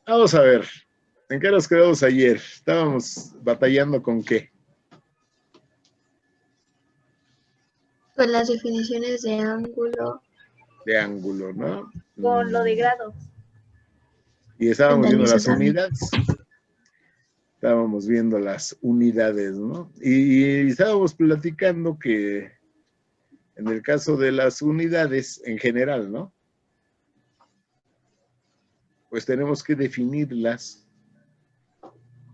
Vamos a ver, ¿en qué nos quedamos ayer? Estábamos batallando con qué. Con las definiciones de ángulo, De ángulo, ¿no? Con lo de grados. Y estábamos viendo Analizo las también. unidades. Estábamos viendo las unidades, ¿no? Y estábamos platicando que en el caso de las unidades en general, ¿no? Pues tenemos que definirlas.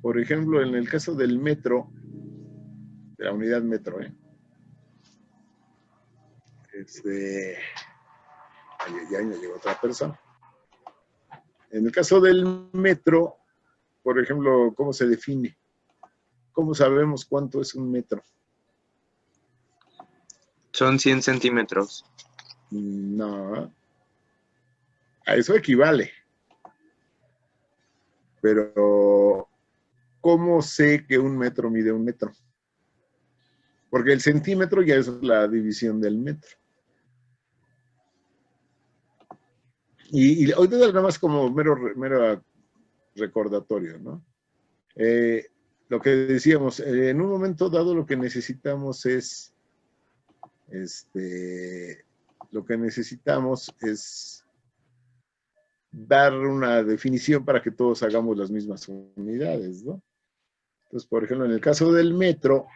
Por ejemplo, en el caso del metro, de la unidad metro, ya llegó otra persona. En el caso del metro, por ejemplo, ¿cómo se define? ¿Cómo sabemos cuánto es un metro? Son 100 centímetros. No. A eso equivale. Pero, ¿cómo sé que un metro mide un metro? Porque el centímetro ya es la división del metro. Y ahorita nada más como mero recordatorio, ¿no? Lo que decíamos, en un momento dado lo que necesitamos es, dar una definición para que todos hagamos las mismas unidades, ¿no? Entonces, por ejemplo, en el caso del metro,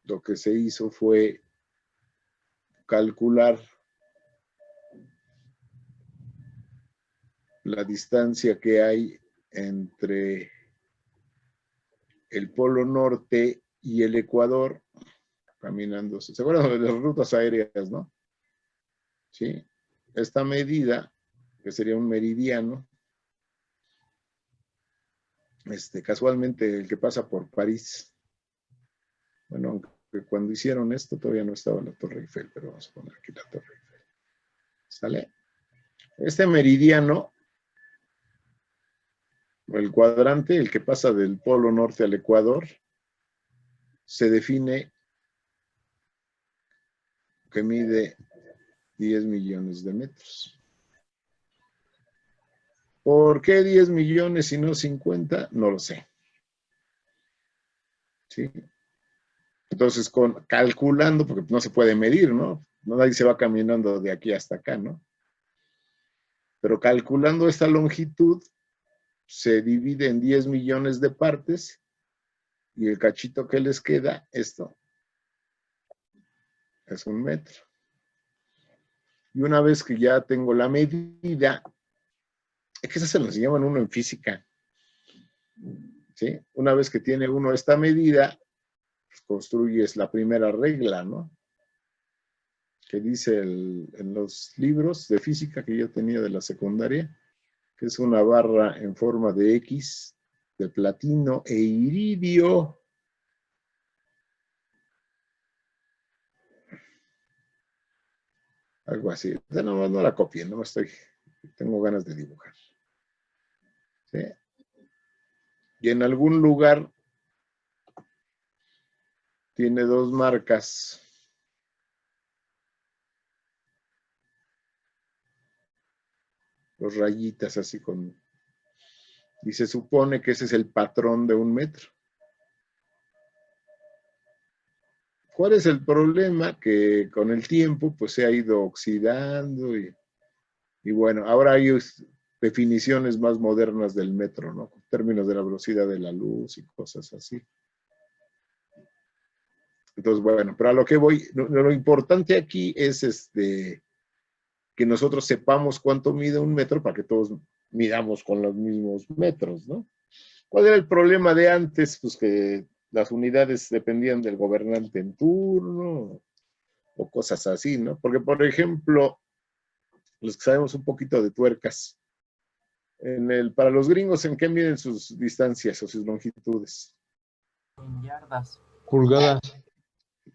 lo que se hizo fue calcular la distancia que hay entre el polo norte y el ecuador, caminando. ¿Se acuerdan de las rutas aéreas, no? Sí. Esta medida, que sería un meridiano, casualmente el que pasa por París. Bueno, aunque cuando hicieron esto todavía no estaba la Torre Eiffel, pero vamos a poner aquí la Torre Eiffel. ¿Sale? Este meridiano, el cuadrante, el que pasa del polo norte al ecuador, se define que mide 10 millones de metros. ¿Por qué 10 millones y no 50? No lo sé. ¿Sí? Entonces, calculando, porque no se puede medir, ¿no? Nadie se va caminando de aquí hasta acá, ¿no? Pero calculando esta longitud, se divide en 10 millones de partes y el cachito que les queda, esto, es un metro. Y una vez que ya tengo la medida, es que eso se nos llaman uno en física, ¿sí? Una vez que tiene uno esta medida, pues construyes la primera regla, ¿no? Que dice en los libros de física que yo tenía de la secundaria, que es una barra en forma de X, de platino e iridio. Algo así. O sea, no la copien, no tengo ganas de dibujar. ¿Sí? Y en algún lugar tiene dos marcas. Dos rayitas así con... Y se supone que ese es el patrón de un metro. ¿Cuál es el problema? Que con el tiempo pues se ha ido oxidando y bueno, ahora hay definiciones más modernas del metro, ¿no? En términos de la velocidad de la luz y cosas así. Entonces, bueno, pero a lo que voy, lo importante aquí es que nosotros sepamos cuánto mide un metro para que todos midamos con los mismos metros, ¿no? ¿Cuál era el problema de antes? Pues que las unidades dependían del gobernante en turno o cosas así, ¿no? Porque, por ejemplo, los que sabemos un poquito de tuercas, para los gringos, ¿en qué miden sus distancias o sus longitudes? En yardas. Pulgadas.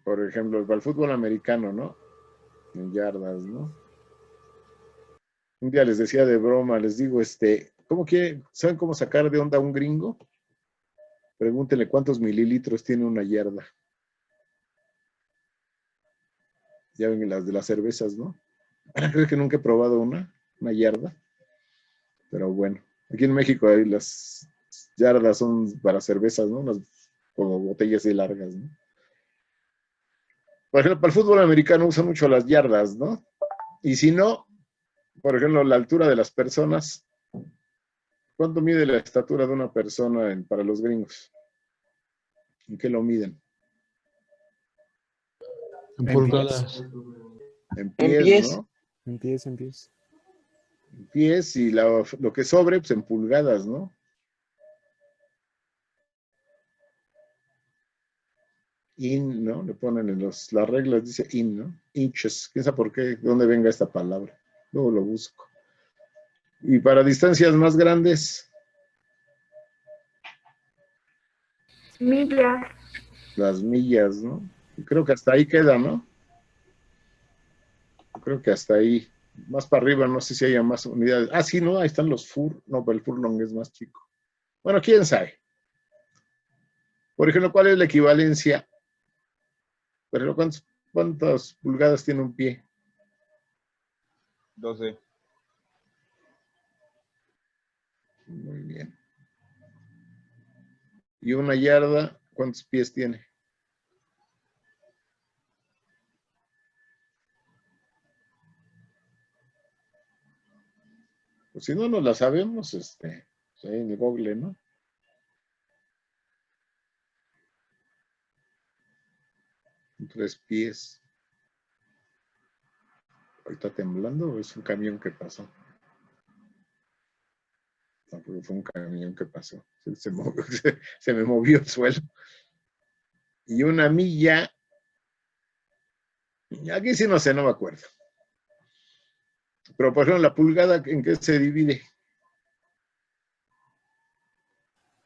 Por ejemplo, para el fútbol americano, ¿no? En yardas, ¿no? Un día les decía de broma, les digo, ¿saben cómo sacar de onda a un gringo? Pregúntenle cuántos mililitros tiene una yarda. Ya ven las de las cervezas, ¿no? Creo que nunca he probado una yarda. Pero bueno, Aquí en México hay las yardas son para cervezas, ¿no? Unas como botellas así largas, ¿no? Por ejemplo, para el fútbol americano usan mucho las yardas, ¿no? Y si no, por ejemplo, la altura de las personas, ¿cuánto mide la estatura de una persona para los gringos? ¿En qué lo miden? En En pulgadas. En En pies, pies. ¿no? En pies, en pies. En pies y lo que sobre, pues en pulgadas, ¿no? In, ¿no? Le ponen en las reglas, dice in, ¿no? Inches. ¿Quién sabe por qué? ¿De dónde venga esta palabra? Luego lo busco. Y para distancias más grandes, Millas. las millas, ¿no? Y creo que hasta ahí queda, ¿no? Creo que hasta ahí. Más para arriba, no sé si haya más unidades. Ah, sí, no, ahí están los fur. No, pero el furlong es más chico. Bueno, quién sabe. Por ejemplo, ¿cuál es la equivalencia? Pero ¿cuántas pulgadas tiene un pie? 12. Muy bien. ¿Y una yarda, cuántos pies tiene? Pues si no nos la sabemos, pues ahí en el Google, ¿no? Tres pies. ¿Ahí está temblando o es un camión que pasó? No, porque fue un camión que pasó. Se me movió el suelo. Y una milla, aquí sí no sé, no me acuerdo. Pero por ejemplo, la pulgada, ¿en qué se divide?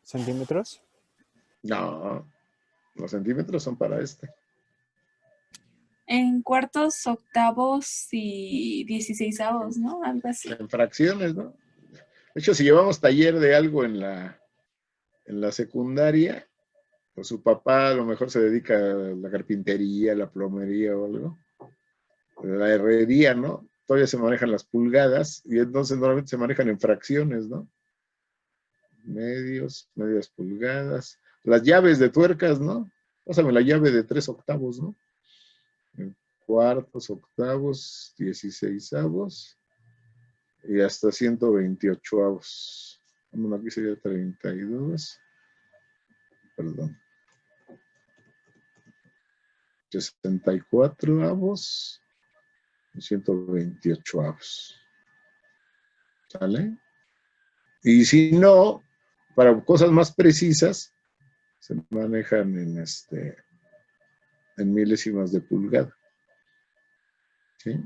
¿Centímetros? No, los centímetros son para este. En cuartos, octavos y 16avos, ¿no? Algo así. En fracciones, ¿no? De hecho, si llevamos taller de algo en la secundaria, pues su papá a lo mejor se dedica a la carpintería, la plomería o algo, la herrería, ¿no? Todavía se manejan las pulgadas y entonces normalmente se manejan en fracciones, ¿no? Medias pulgadas. Las llaves de tuercas, ¿no? Pásame la llave de 3/8, ¿no? Cuartos, octavos, 16avos y hasta 128avos. Aquí sería 32. Perdón. 64avos y 128avos. ¿Sale? Y si no, para cosas más precisas, se manejan en milésimas de pulgada. ¿Sí?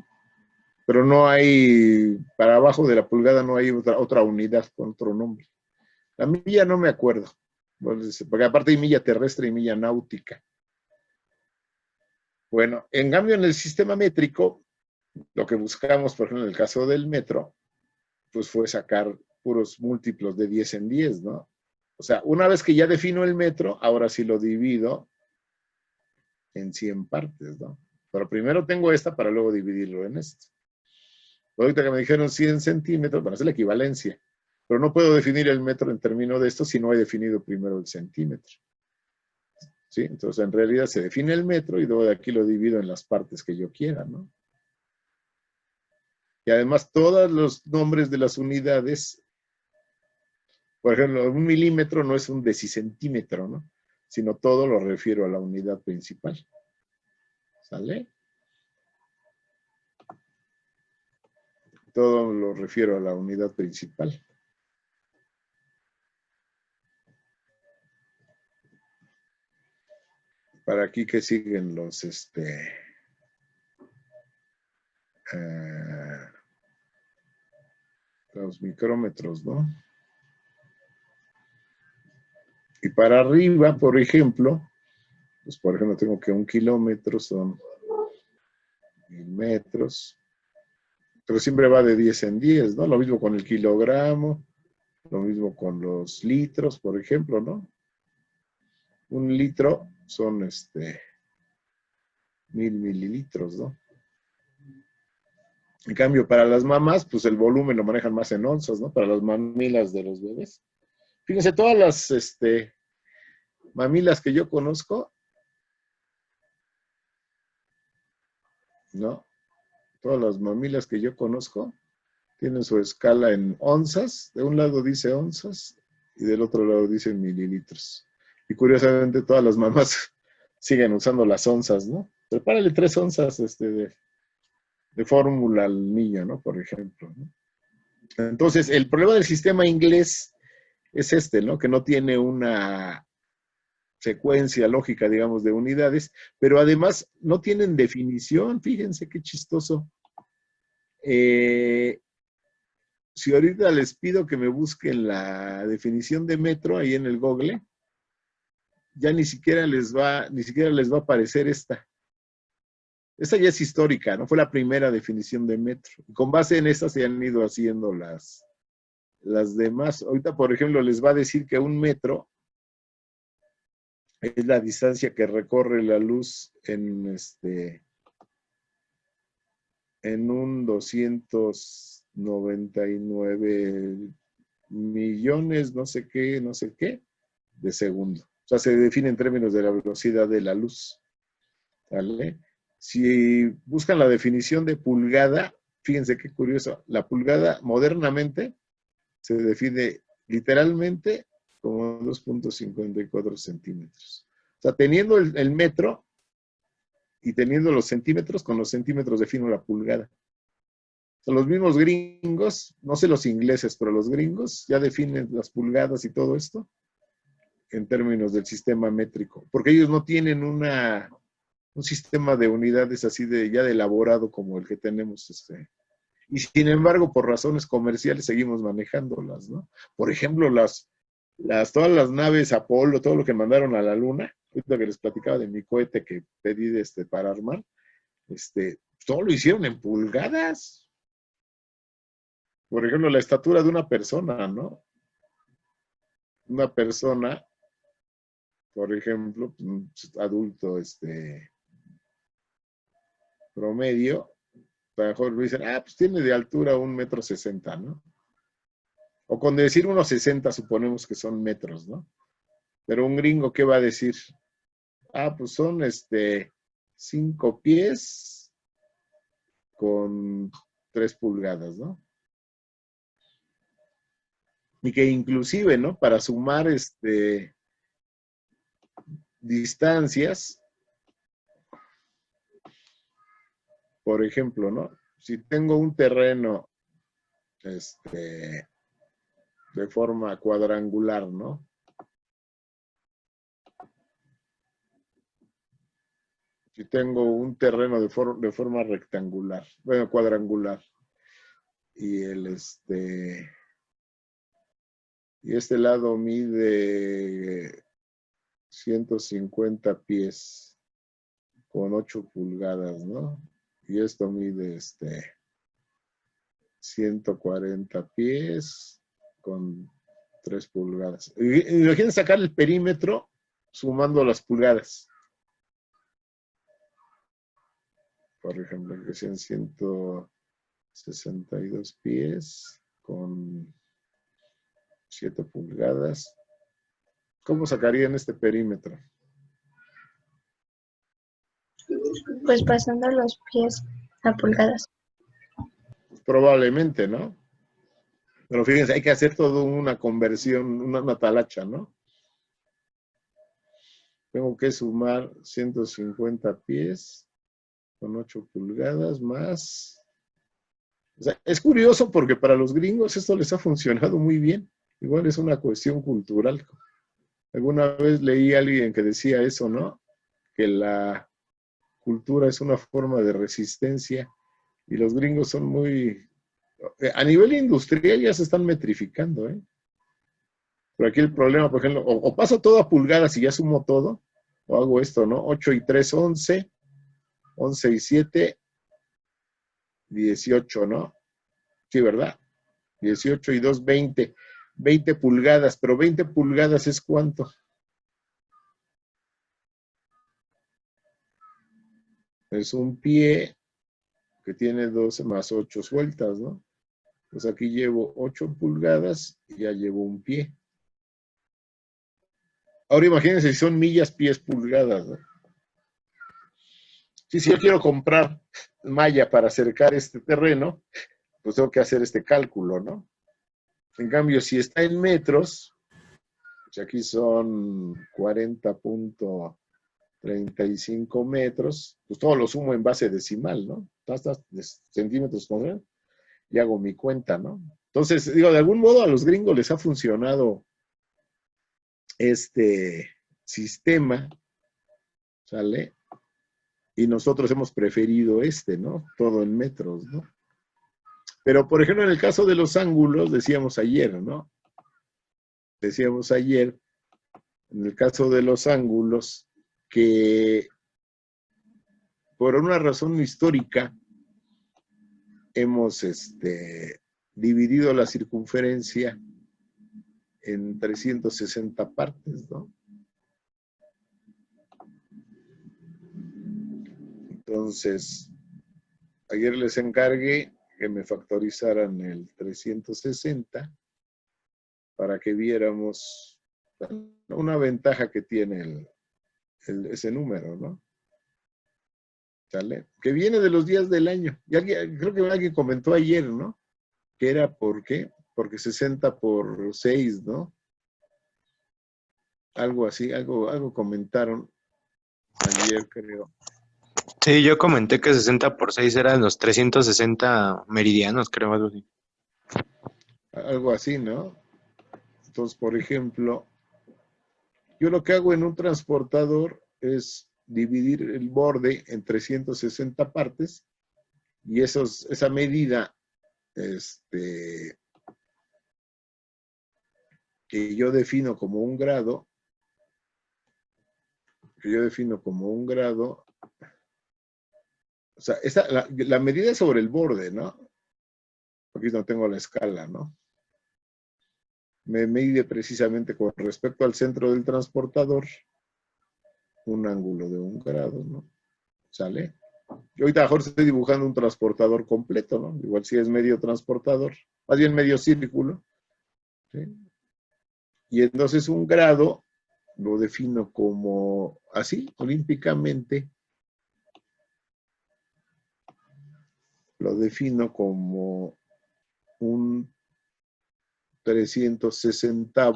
Pero no hay, para abajo de la pulgada no hay otra unidad con otro nombre. La milla no me acuerdo, porque aparte hay milla terrestre y milla náutica. Bueno, en cambio en el sistema métrico, lo que buscamos, por ejemplo, en el caso del metro, pues fue sacar puros múltiplos de 10 en 10, ¿no? O sea, una vez que ya defino el metro, ahora sí lo divido en 100 partes, ¿no? Pero primero tengo esta para luego dividirlo en esto. Ahorita que me dijeron 100 centímetros, bueno, es la equivalencia. Pero no puedo definir el metro en términos de esto si no he definido primero el centímetro. ¿Sí? Entonces, en realidad se define el metro y luego de aquí lo divido en las partes que yo quiera, ¿no? Y además, todos los nombres de las unidades, por ejemplo, un milímetro no es un decicentímetro, ¿no? Sino todo lo refiero a la unidad principal. ¿Sale? Todo lo refiero a la unidad principal. Para aquí que siguen los micrómetros, ¿no? Y para arriba, por ejemplo, pues por ejemplo tengo que 1 kilómetro son 1000 metros, pero siempre va de 10 en 10, ¿no? Lo mismo con el kilogramo, lo mismo con los litros, por ejemplo, ¿no? 1 litro son 1000 mililitros, ¿no? En cambio, para las mamás, pues el volumen lo manejan más en onzas, ¿no? Para las mamilas de los bebés. Fíjense, todas las mamilas que yo conozco, ¿no? Todas las mamilas que yo conozco tienen su escala en onzas. De un lado dice onzas y del otro lado dice mililitros. Y curiosamente todas las mamás siguen usando las onzas, ¿no? Prepárale 3 onzas de fórmula al niño, ¿no? Por ejemplo, ¿no? Entonces, el problema del sistema inglés es ¿no? Que no tiene una secuencia lógica, digamos, de unidades, pero además no tienen definición. Fíjense qué chistoso. Si ahorita les pido que me busquen la definición de metro ahí en el Google, ya ni siquiera les va a aparecer esta. Esta ya es histórica, ¿no? Fue la primera definición de metro. Y con base en esta se han ido haciendo las demás. Ahorita, por ejemplo, les va a decir que un metro es la distancia que recorre la luz en un 299 millones, no sé qué, de segundo. O sea, se define en términos de la velocidad de la luz. ¿Vale? Si buscan la definición de pulgada, fíjense qué curioso, la pulgada modernamente se define literalmente como 2.54 centímetros. O sea, teniendo el metro y teniendo los centímetros, con los centímetros defino la pulgada. O sea, los mismos gringos, no sé los ingleses, pero los gringos ya definen las pulgadas y todo esto en términos del sistema métrico, porque ellos no tienen un sistema de unidades así ya de elaborado como el que tenemos. Y sin embargo, por razones comerciales seguimos manejándolas, ¿no? Por ejemplo, todas las naves Apolo, todo lo que mandaron a la Luna, ahorita que les platicaba de mi cohete que pedí para armar, todo lo hicieron en pulgadas. Por ejemplo, la estatura de una persona, ¿no? Una persona, por ejemplo, adulto, promedio, a lo mejor me dicen, pues tiene de altura 1,60 m, ¿no? O con decir 1,60 suponemos que son metros, ¿no? Pero un gringo, ¿qué va a decir? Pues son 5 pies con 3 pulgadas, ¿no? Y que inclusive, ¿no? Para sumar distancias, por ejemplo, ¿no? Si tengo un terreno de forma cuadrangular, ¿no? Si tengo un terreno de forma rectangular, bueno, cuadrangular, y este lado mide 150 pies con 8 pulgadas, ¿no? Y esto mide 140 pies con 3 pulgadas. Imaginen sacar el perímetro sumando las pulgadas. Por ejemplo, que sean 162 pies con 7 pulgadas. ¿Cómo sacarían este perímetro? Pues pasando los pies a pulgadas. Probablemente, ¿no? Pero fíjense, hay que hacer toda una conversión, una talacha, ¿no? Tengo que sumar 150 pies con 8 pulgadas más. O sea, es curioso porque para los gringos esto les ha funcionado muy bien. Igual es una cuestión cultural. Alguna vez leí a alguien que decía eso, ¿no? Que la cultura es una forma de resistencia y los gringos son muy... A nivel industrial ya se están metrificando, ¿eh? Pero aquí el problema, por ejemplo, o paso todo a pulgadas y ya sumo todo, o hago esto, ¿no? 8 y 3, 11, 11 y 7, 18, ¿no? Sí, ¿verdad? 18 y 2, 20. 20 pulgadas, pero 20 pulgadas es ¿cuánto? Es un pie que tiene 12 más 8 sueltas, ¿no? Pues aquí llevo 8 pulgadas y ya llevo un pie. Ahora imagínense si son millas, pies, pulgadas, ¿no? Si yo quiero comprar malla para cercar este terreno, pues tengo que hacer este cálculo, ¿no? En cambio, si está en metros, pues aquí son 40.35 metros, pues todo lo sumo en base decimal, ¿no? Hasta centímetros cuadrados y hago mi cuenta, ¿no? Entonces, digo, de algún modo a los gringos les ha funcionado este sistema, ¿sale? Y nosotros hemos preferido ¿no? Todo en metros, ¿no? Pero, por ejemplo, en el caso de los ángulos, decíamos ayer, ¿no? Decíamos ayer, en el caso de los ángulos, que por una razón histórica hemos dividido la circunferencia en 360 partes, ¿no? Entonces, ayer les encargué que me factorizaran el 360 para que viéramos una ventaja que tiene ese número, ¿no? ¿Sale? Que viene de los días del año. Y creo que alguien comentó ayer, ¿no? Que era ¿por qué? Porque 60 por 6, ¿no? Algo así, algo comentaron ayer, creo. Sí, yo comenté que 60 por 6 eran los 360 meridianos, creo, algo así. Algo así, ¿no? Entonces, por ejemplo, yo lo que hago en un transportador es dividir el borde en 360 partes y esa medida que yo defino como un grado, o sea, la medida es sobre el borde, ¿no? Aquí no tengo la escala, ¿no? Me mide precisamente con respecto al centro del transportador un ángulo de 1 grado, ¿no? ¿Sale? Yo ahorita mejor estoy dibujando un transportador completo, ¿no? Igual si es medio transportador, más bien medio círculo, ¿sí? Y entonces 1 grado lo defino como así, olímpicamente, lo defino como un 360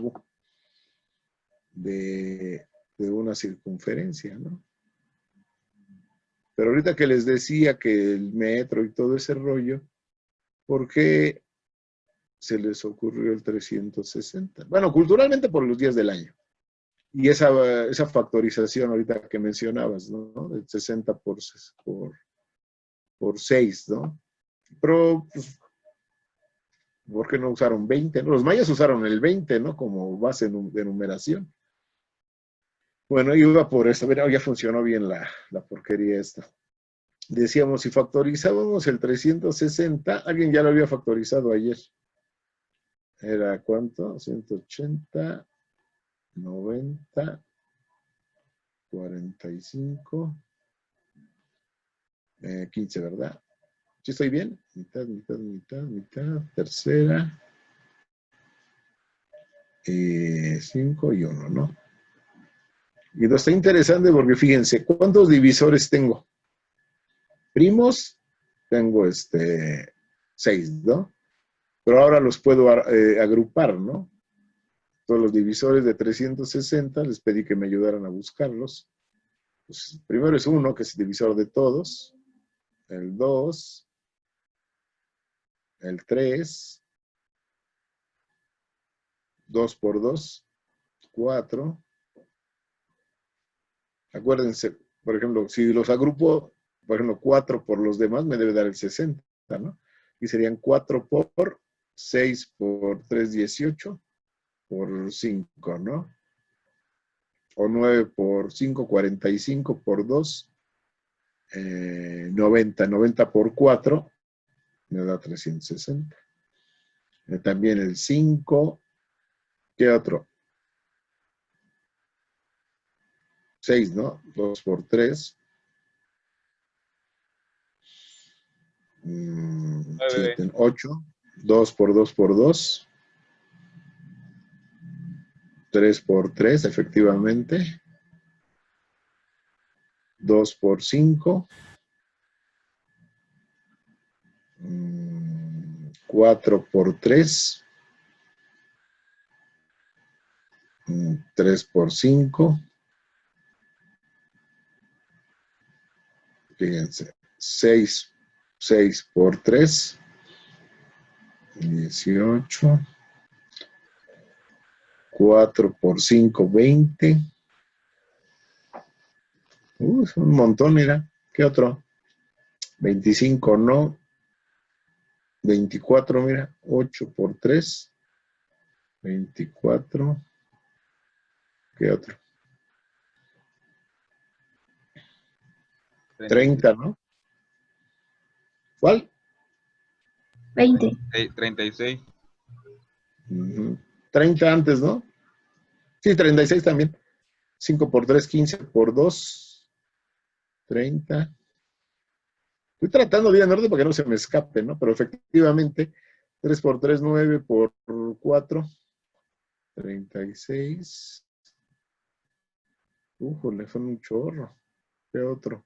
de una circunferencia, ¿no? Pero ahorita que les decía que el metro y todo ese rollo, ¿por qué se les ocurrió el 360? Bueno, culturalmente por los días del año. Y esa factorización ahorita que mencionabas, ¿no? De 60 por 6, ¿no? Pero, pues, ¿por qué no usaron 20? ¿No? Los mayas usaron el 20, ¿no? Como base de numeración. Bueno, iba por eso. Mira, ya funcionó bien la porquería esta. Decíamos, si factorizábamos el 360, alguien ya lo había factorizado ayer. ¿Era cuánto? 180, 90, 45, 15, ¿verdad? ¿Sí estoy bien? Mitad, mitad, mitad, mitad, tercera, 5 y 1, ¿no? Y esto está interesante porque fíjense, ¿cuántos divisores tengo? Primos, tengo 6, ¿no? Pero ahora los puedo agrupar, ¿no? Todos los divisores de 360, les pedí que me ayudaran a buscarlos. Pues, primero es 1, que es el divisor de todos. El 2, el 3, 2 por 2, 4. Acuérdense, por ejemplo, si los agrupo, por ejemplo, 4 por los demás, me debe dar el 60, ¿no? Y serían 4 por 6 por 3, 18 por 5, ¿no? O 9 por 5, 45 por 2, 90. 90 por 4 me da 360. También el 5, ¿qué otro? 6, ¿no? 2 por 3. 7, 8. 2 por 2 por 2. 3 por 3, efectivamente. 2 por 5. 4 por 3. 3 por 5. Fíjense. 6 por 3. 18. 4 por 5, 20. Es un montón, mira. ¿Qué otro? 25, no. 24, mira. 8 por 3. 24. ¿Qué otro? 30, ¿no? ¿Cuál? 20. 36. 30 antes, ¿no? Sí, 36 también. 5 por 3, 15 por 2. 30. Estoy tratando de ir en orden para que no se me escape, ¿no? Pero efectivamente, 3 por 3, 9 por 4. 36. Le fue un chorro. ¿Qué otro?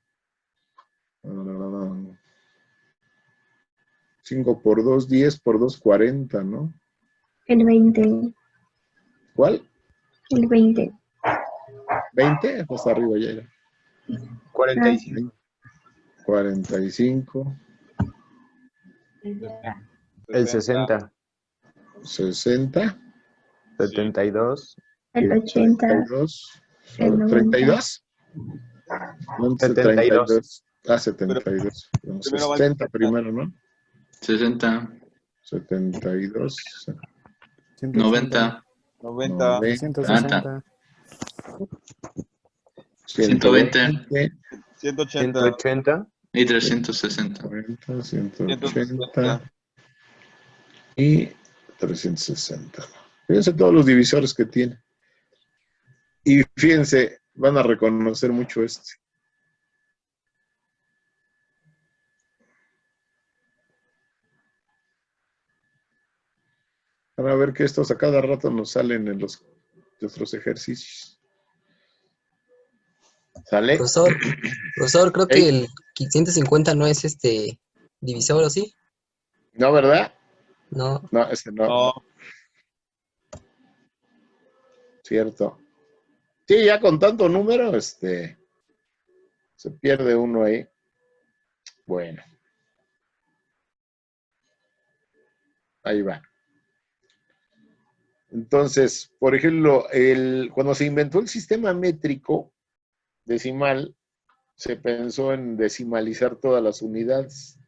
5 por 2, 10 por 2, 40, ¿no? El 20. ¿Cuál? El 20. 20, hasta arriba ya era. 45. 45. El 60. 60. 72. El 80. 32. El 90. 32. 72. 72. Primero va el 60 primero, ¿no? 60, 72. 90, 90, 160, 120. 180, 180. y 360. 140, 180 160. y 360. Fíjense todos los divisores que tiene. Y fíjense, van a reconocer mucho este. Van a ver que estos a cada rato nos salen en los nuestros ejercicios. ¿Sale? Profesor, creo Ey. que el 150 no es divisor, ¿o sí? ¿No, verdad? No. No, ese no. No, Cierto. Sí, ya con tanto número, se pierde uno ahí. Bueno. Ahí va. Entonces, por ejemplo, cuando se inventó el sistema métrico decimal, se pensó en decimalizar todas las unidades.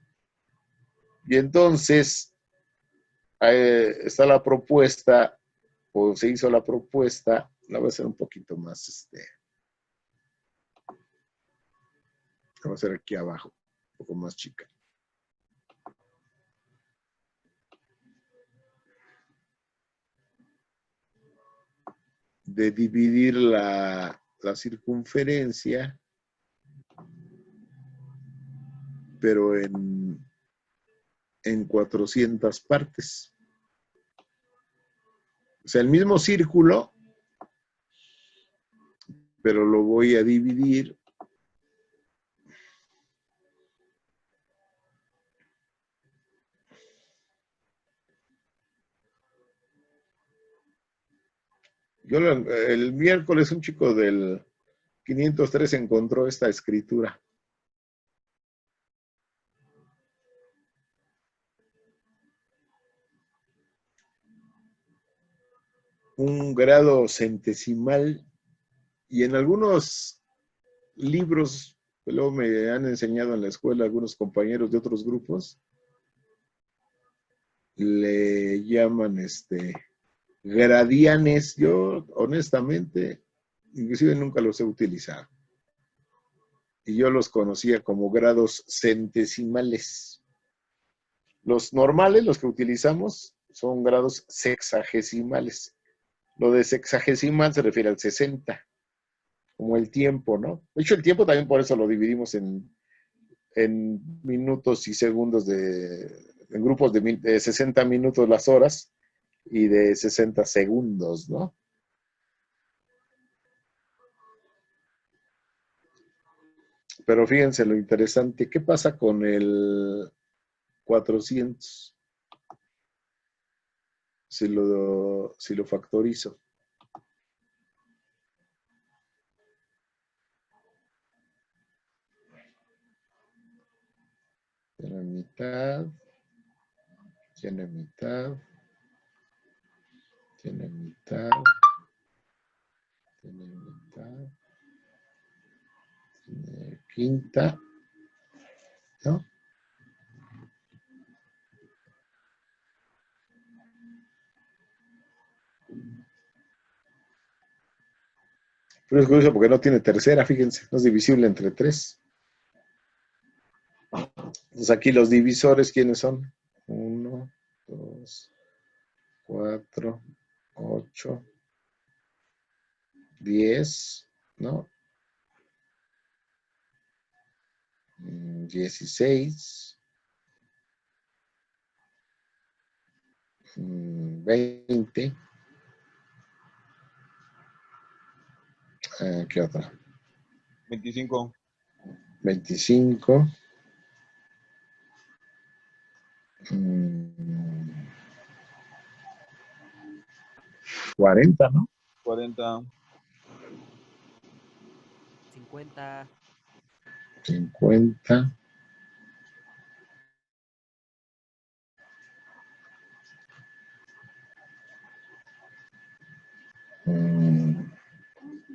Y entonces está la propuesta, o se hizo la propuesta, la voy a hacer un poquito más, la voy a hacer aquí abajo, un poco más chica. De dividir la circunferencia, pero en 400 partes. O sea, el mismo círculo, pero lo voy a dividir el miércoles un chico del 503 encontró esta escritura. Un grado centesimal, y en algunos libros que luego me han enseñado en la escuela algunos compañeros de otros grupos, le llaman gradianes. Yo honestamente, inclusive nunca los he utilizado. Y yo los conocía como grados centesimales. Los normales, los que utilizamos, son grados sexagesimales. Lo de sexagesimal se refiere al 60, como el tiempo, ¿no? De hecho, el tiempo también por eso lo dividimos en en minutos y segundos en grupos de 60 minutos las horas y de 60 segundos, ¿no? Pero fíjense lo interesante, ¿qué pasa con el 400? Si lo factorizo. Tiene mitad, tiene mitad, tiene mitad, tiene mitad, tiene quinta, ¿no? Pero es curioso porque no tiene tercera, fíjense, no es divisible entre 3. Entonces aquí los divisores, ¿quiénes son? 1, 2, 4, 8, 10, ¿no? 16, 20. ¿Qué otra? 25. 25. 40, ¿no? 40. 50. 50.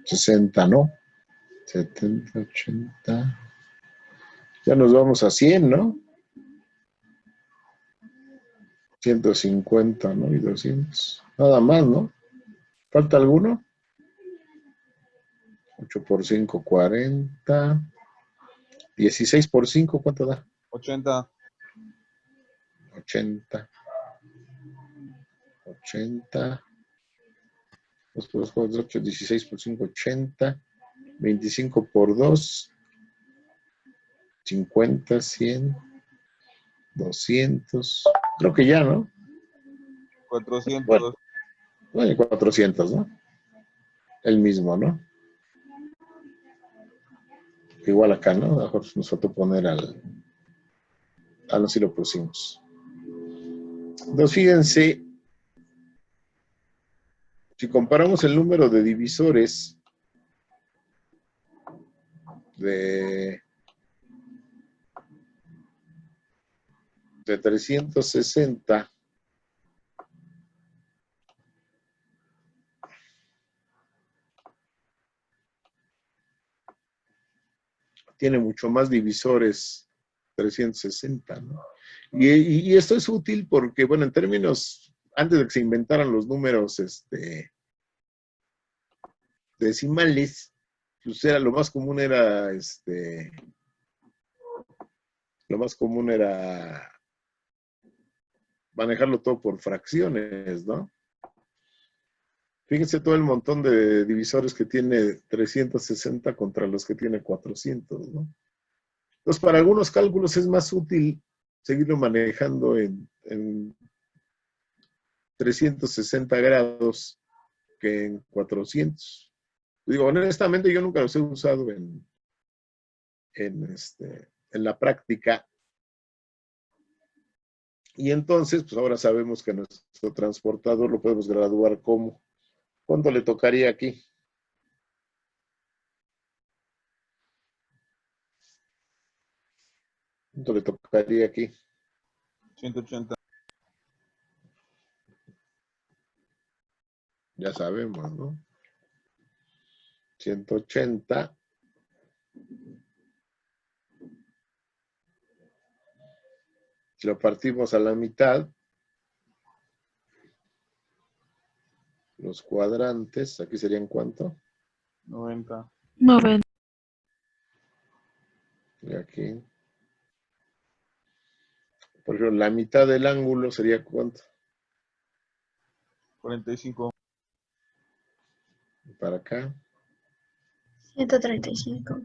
60, ¿no? 70, 80. Ya nos vamos a 100, ¿no? 150, ¿no? Y 200. Nada más, ¿no? ¿Falta alguno? 8 por 5, 40. 16 por 5, ¿cuánto da? 80. 80. 80. 2 por 2, 4, 8, 16 por 5, 80. 25 por 2, 50, 100, 200. Creo que ya, ¿no? 400. Bueno, 400, ¿no? El mismo, ¿no? Igual acá, ¿no? A lo mejor nos faltó poner no, sí lo pusimos. Entonces, fíjense, si comparamos el número de divisores de 360, tiene mucho más divisores 360, ¿no? Y esto es útil porque, bueno, en términos, antes de que se inventaran los números decimales, pues lo más común era, manejarlo todo por fracciones, ¿no? Fíjense todo el montón de divisores que tiene 360 contra los que tiene 400, ¿no? Entonces, para algunos cálculos es más útil seguirlo manejando en 360 grados que en 400. Digo, honestamente, yo nunca los he usado en la práctica. Y entonces, pues ahora sabemos que nuestro transportador lo podemos graduar como. ¿Cuánto le tocaría aquí? ¿Cuánto le tocaría aquí? 180. Ya sabemos, ¿no? 180. Si lo partimos a la mitad, los cuadrantes, aquí serían ¿cuánto? 90. 90. Y aquí. Por ejemplo, la mitad del ángulo sería ¿cuánto? 45. Para acá. 135.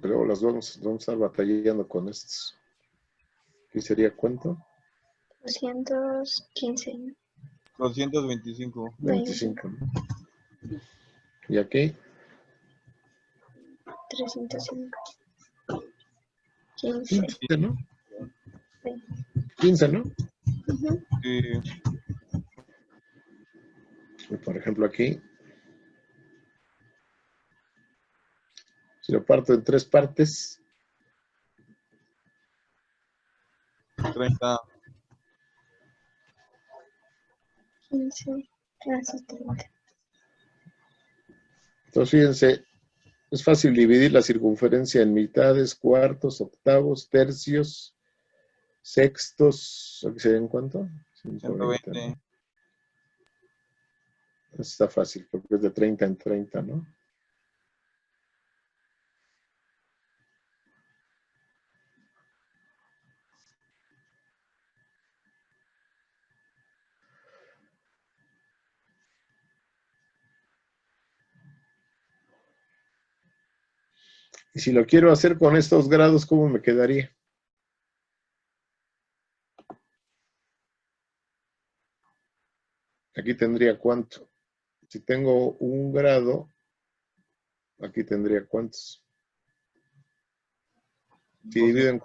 porque luego vamos a estar batallando con estos. ¿Qué sería cuánto? 215. 225. 25. ¿No? ¿Y aquí? 305. 15. 15, ¿no? Sí. 15, ¿no? Ujú. Sí. Y por ejemplo aquí, si lo parto en 3 partes, 30. 15. Así 30. entonces fíjense, es fácil dividir la circunferencia en mitades, cuartos, octavos, tercios, sextos. ¿Aquí serían cuánto? 120, 120. ¿no? Está fácil porque es de 30 en 30, ¿no? Y si lo quiero hacer con estos grados, ¿cómo me quedaría? Aquí tendría cuánto. Si tengo 1 grado, aquí tendría cuántos. Si divido en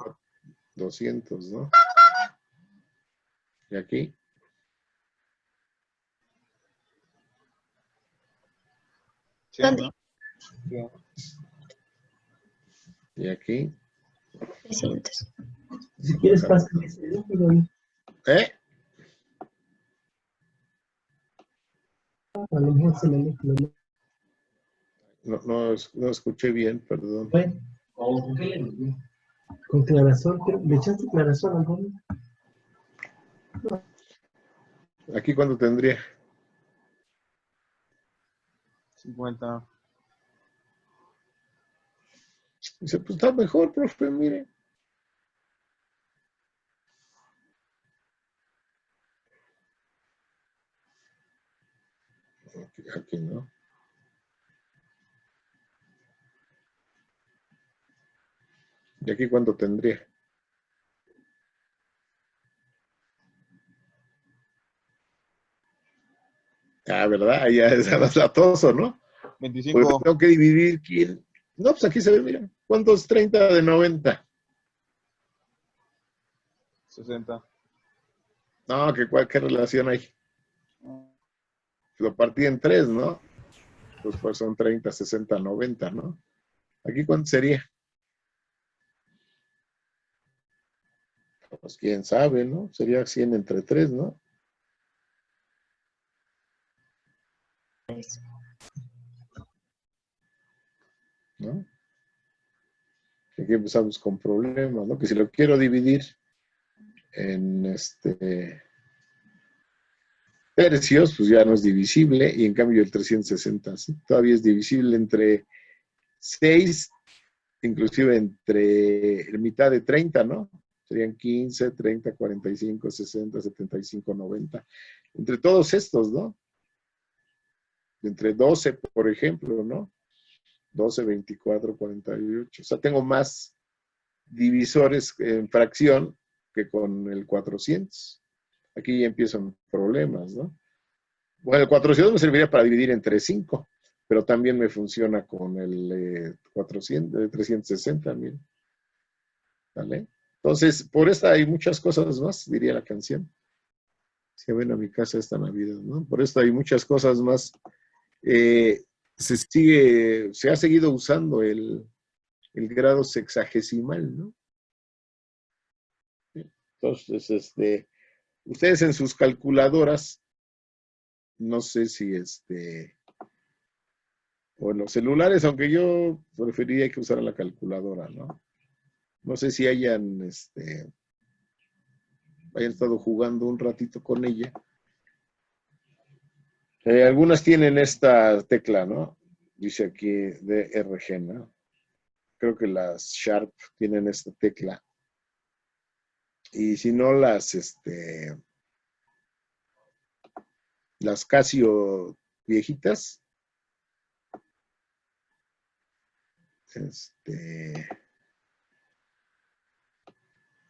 200, ¿no? Y aquí, Sí, ¿Dónde? ¿no? Sí. y aquí. 300. Si quieres, pásame ese líquido. ¿Eh? A lo mejor se me mezcla. No escuché bien, perdón. Bueno, ¿con qué le metí? Con clarasol, ¿le echaste clarasol al fondo? Aquí cuánto tendría. 50. Dice, pues está mejor, profe, mire. Aquí no. ¿Y aquí cuánto tendría? Ah, ¿verdad? Ahí ya es más latoso, ¿no? Porque 25. tengo que dividir quién. No, pues aquí se ve, mira. ¿Cuánto es 30 de 90? 60. No, ¿qué relación hay? Lo partí en 3, ¿no? Pues son 30, 60, 90, ¿no? ¿Aquí cuánto sería? Pues quién sabe, ¿no? Sería 100 entre 3, ¿no? ¿No? Aquí empezamos con problemas, ¿no? Que si lo quiero dividir en tercios, pues ya no es divisible, y en cambio el 360, ¿sí? Todavía es divisible entre 6, inclusive entre mitad de 30, ¿no? Serían 15, 30, 45, 60, 75, 90. Entre todos estos, ¿no? Entre 12, por ejemplo, ¿no? 12, 24, 48. O sea, tengo más divisores en fracción que con el 400. Aquí ya empiezan problemas, ¿no? Bueno, el 400 me serviría para dividir entre 5, pero también me funciona con el 360, miren. ¿Vale? Entonces, por esta hay muchas cosas más, diría la canción. Si ven a mi casa esta Navidad, ¿no? Por esto hay muchas cosas más. Se ha seguido usando el grado sexagesimal, ¿no? Entonces, ustedes en sus calculadoras, no sé si o en los celulares, aunque yo preferiría que usara la calculadora, ¿no? No sé si hayan estado jugando un ratito con ella. Algunas tienen esta tecla, ¿no? Dice aquí DRG, ¿no? Creo que las Sharp tienen esta tecla. Y si no, las Casio viejitas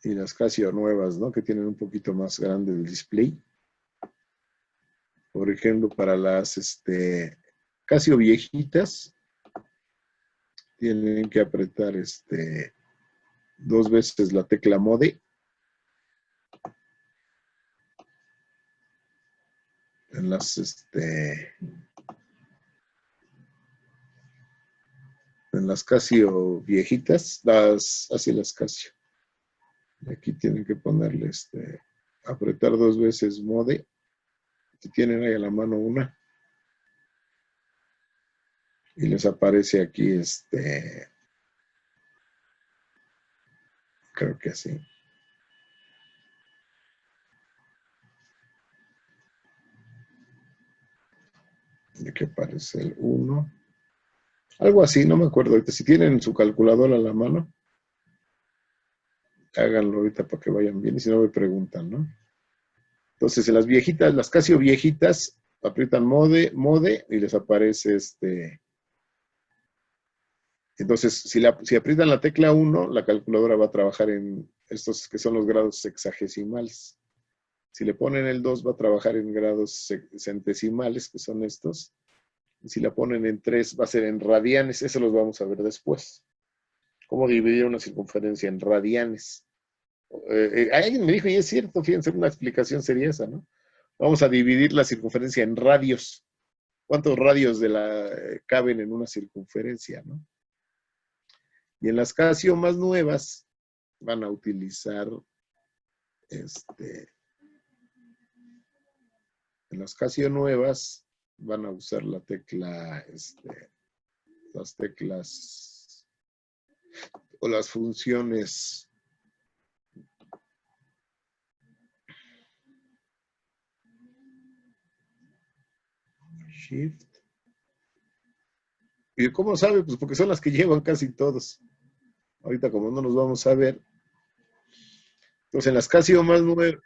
Y las Casio nuevas, ¿no? Que tienen un poquito más grande el display. Por ejemplo, para las Casio viejitas, tienen que apretar 2 veces la tecla Mode. En las Casio viejitas, así las Casio. Aquí tienen que ponerle apretar 2 veces Mode. Si tienen ahí a la mano una. Y les aparece aquí creo que así. Y aquí aparece el 1. Algo así, no me acuerdo ahorita. Si tienen su calculadora a la mano, háganlo ahorita para que vayan bien. Y si no, me preguntan, ¿no? Entonces, en las viejitas, las Casio viejitas, aprietan Mode, y les aparece Entonces, si aprietan la tecla 1, la calculadora va a trabajar en estos que son los grados sexagesimales. Si le ponen el 2, va a trabajar en grados centesimales, que son estos. Y si la ponen en 3, va a ser en radianes. Eso los vamos a ver después. Cómo dividir una circunferencia en radianes. Alguien me dijo, y es cierto, fíjense, una explicación sería esa, ¿no? Vamos a dividir la circunferencia en radios. ¿Cuántos radios caben en una circunferencia, no? Y en las Casio más nuevas van a utilizar en las Casio nuevas van a usar la tecla, las teclas o las funciones Shift. ¿Y cómo sabe? Pues porque son las que llevan casi todos. Ahorita como no nos vamos a ver. Entonces en las Casio más nuevas,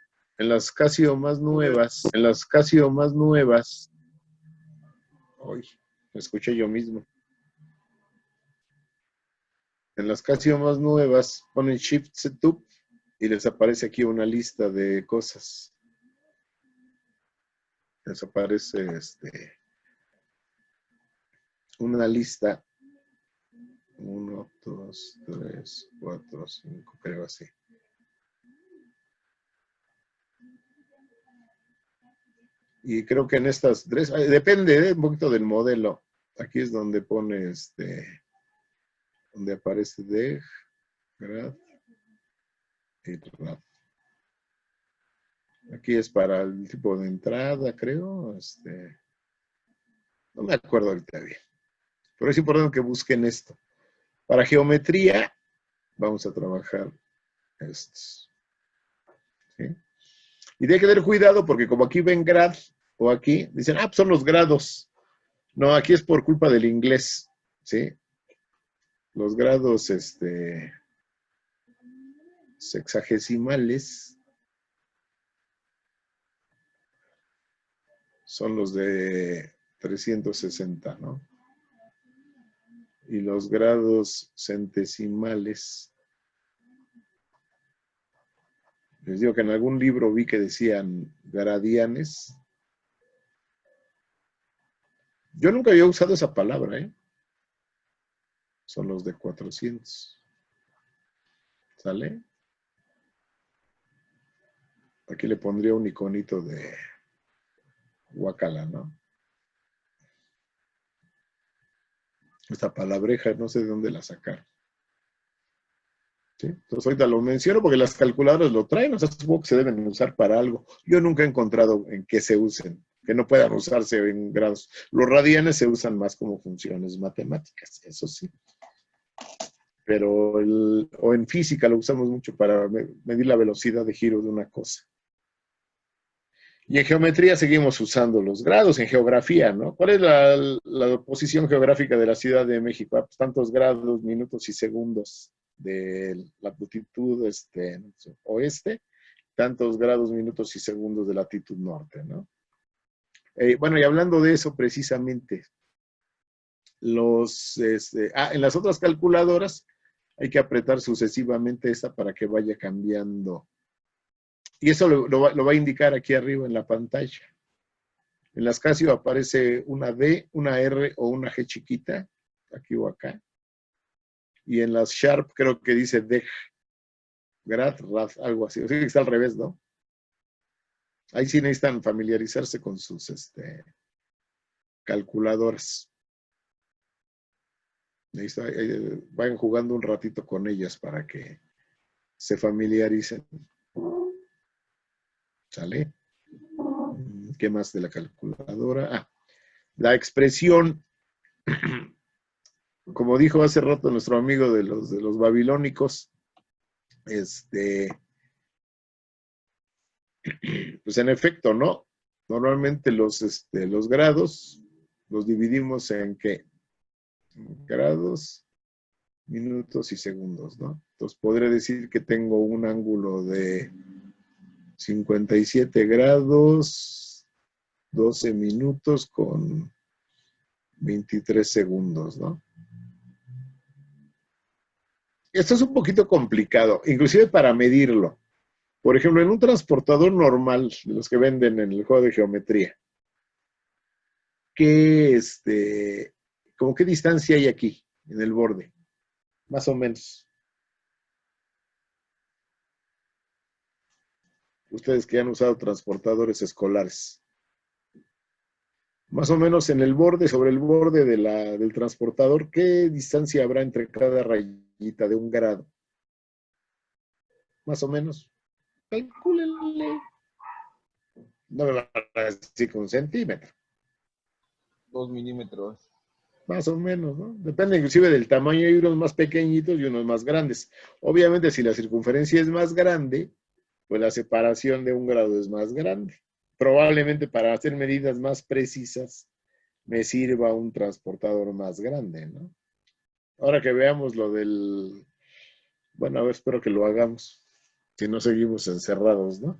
uy, me escuché yo mismo. En las Casio más nuevas ponen Shift Setup y les aparece aquí una lista de cosas. Les aparece una lista. 1, 2, 3, 4, 5, creo así. Y creo que en estas 3, depende un poquito del modelo. Aquí es donde pone donde aparece DEG, grad y rad. Aquí es para el tipo de entrada, creo. No me acuerdo ahorita bien. Pero es importante que busquen esto. Para geometría, vamos a trabajar estos. ¿Sí? Y hay que tener cuidado porque como aquí ven grad o aquí, dicen, pues son los grados. No, aquí es por culpa del inglés. ¿Sí? Los grados sexagesimales son los de 360, ¿no? Y los grados centesimales, les digo que en algún libro vi que decían gradianes. Yo nunca había usado esa palabra, ¿eh? Son los de 400. ¿Sale? Aquí le pondría un iconito de guacala, ¿no? Esta palabreja, no sé de dónde la sacaron. ¿Sí? Entonces ahorita lo menciono porque las calculadoras lo traen, o sea, supongo que se deben usar para algo. Yo nunca he encontrado en qué se usen, que no puedan usarse en grados. Los radianes se usan más como funciones matemáticas, eso sí. Pero o en física lo usamos mucho para medir la velocidad de giro de una cosa. Y en geometría seguimos usando los grados, en geografía, ¿no? ¿Cuál es la posición geográfica de la Ciudad de México? Pues tantos grados, minutos y segundos de la latitud oeste, tantos grados, minutos y segundos de latitud norte, ¿no? Bueno, y hablando de eso precisamente, en las otras calculadoras hay que apretar sucesivamente esta para que vaya cambiando. Y eso lo va a indicar aquí arriba en la pantalla. En las Casio aparece una D, una R o una G chiquita, aquí o acá. Y en las Sharp creo que dice DEG, Grad, Rad, algo así. O sea que está al revés, ¿no? Ahí sí necesitan familiarizarse con sus calculadoras. Vayan jugando un ratito con ellas para que se familiaricen. ¿Sale? ¿Qué más de la calculadora? Ah, la expresión, como dijo hace rato nuestro amigo de los babilónicos, pues en efecto, ¿no? Normalmente los grados los dividimos en ¿qué? Grados, minutos y segundos, ¿no? Entonces podré decir que tengo un ángulo de 57 grados, 12 minutos con 23 segundos, ¿no? Esto es un poquito complicado, inclusive para medirlo. Por ejemplo, en un transportador normal, de los que venden en el juego de geometría, ¿cómo qué distancia hay aquí, en el borde? Más o menos. Ustedes que han usado transportadores escolares. Más o menos en el borde, sobre el borde del transportador, ¿qué distancia habrá entre cada rayita de un grado? Más o menos. Calcúlenle. No me van a decir que 1 centímetro. 2 milímetros. Más o menos, ¿no? Depende inclusive del tamaño, hay unos más pequeñitos y unos más grandes. Obviamente, si la circunferencia es más grande, pues la separación de un grado es más grande. Probablemente para hacer medidas más precisas me sirva un transportador más grande, ¿no? Ahora que veamos lo del... Bueno, a ver, espero que lo hagamos, si no seguimos encerrados, ¿no?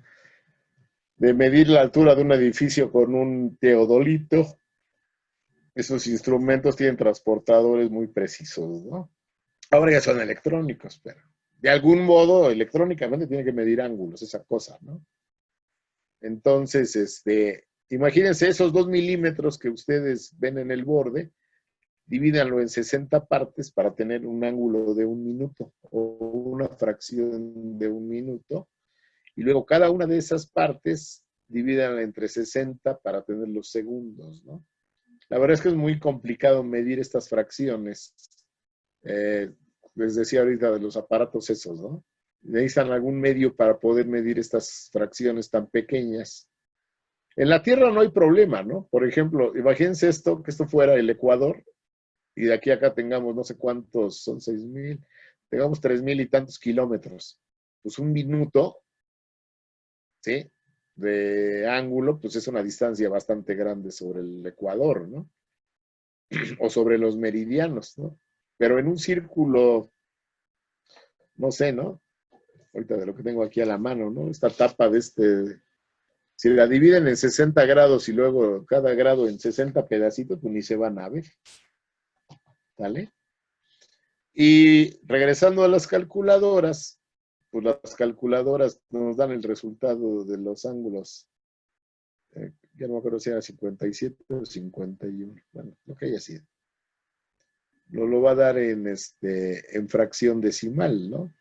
De medir la altura de un edificio con un teodolito. Esos instrumentos tienen transportadores muy precisos, ¿no? Ahora ya son electrónicos, pero de algún modo, electrónicamente tiene que medir ángulos, esa cosa, ¿no? Entonces, imagínense esos 2 milímetros que ustedes ven en el borde, divídanlo en 60 partes para tener un ángulo de 1 minuto o una fracción de 1 minuto. Y luego cada una de esas partes divídanla entre 60 para tener los segundos, ¿no? La verdad es que es muy complicado medir estas fracciones. Les decía ahorita de los aparatos esos, ¿no? Necesitan algún medio para poder medir estas fracciones tan pequeñas. En la Tierra no hay problema, ¿no? Por ejemplo, imagínense esto, que esto fuera el Ecuador, y de aquí a acá tengamos no sé cuántos, son 6,000, tengamos 3,000 y tantos kilómetros. Pues 1 minuto, ¿sí? De ángulo, pues es una distancia bastante grande sobre el Ecuador, ¿no? O sobre los meridianos, ¿no? Pero en un círculo, no sé, ¿no? Ahorita de lo que tengo aquí a la mano, ¿no? Esta tapa de si la dividen en 60 grados y luego cada grado en 60 pedacitos, pues ni se van a ver. ¿Vale? Y regresando a las calculadoras, pues las calculadoras nos dan el resultado de los ángulos. Ya no me acuerdo si era 57 o 51. Bueno, lo que haya sido. Lo va a dar en fracción decimal, ¿no?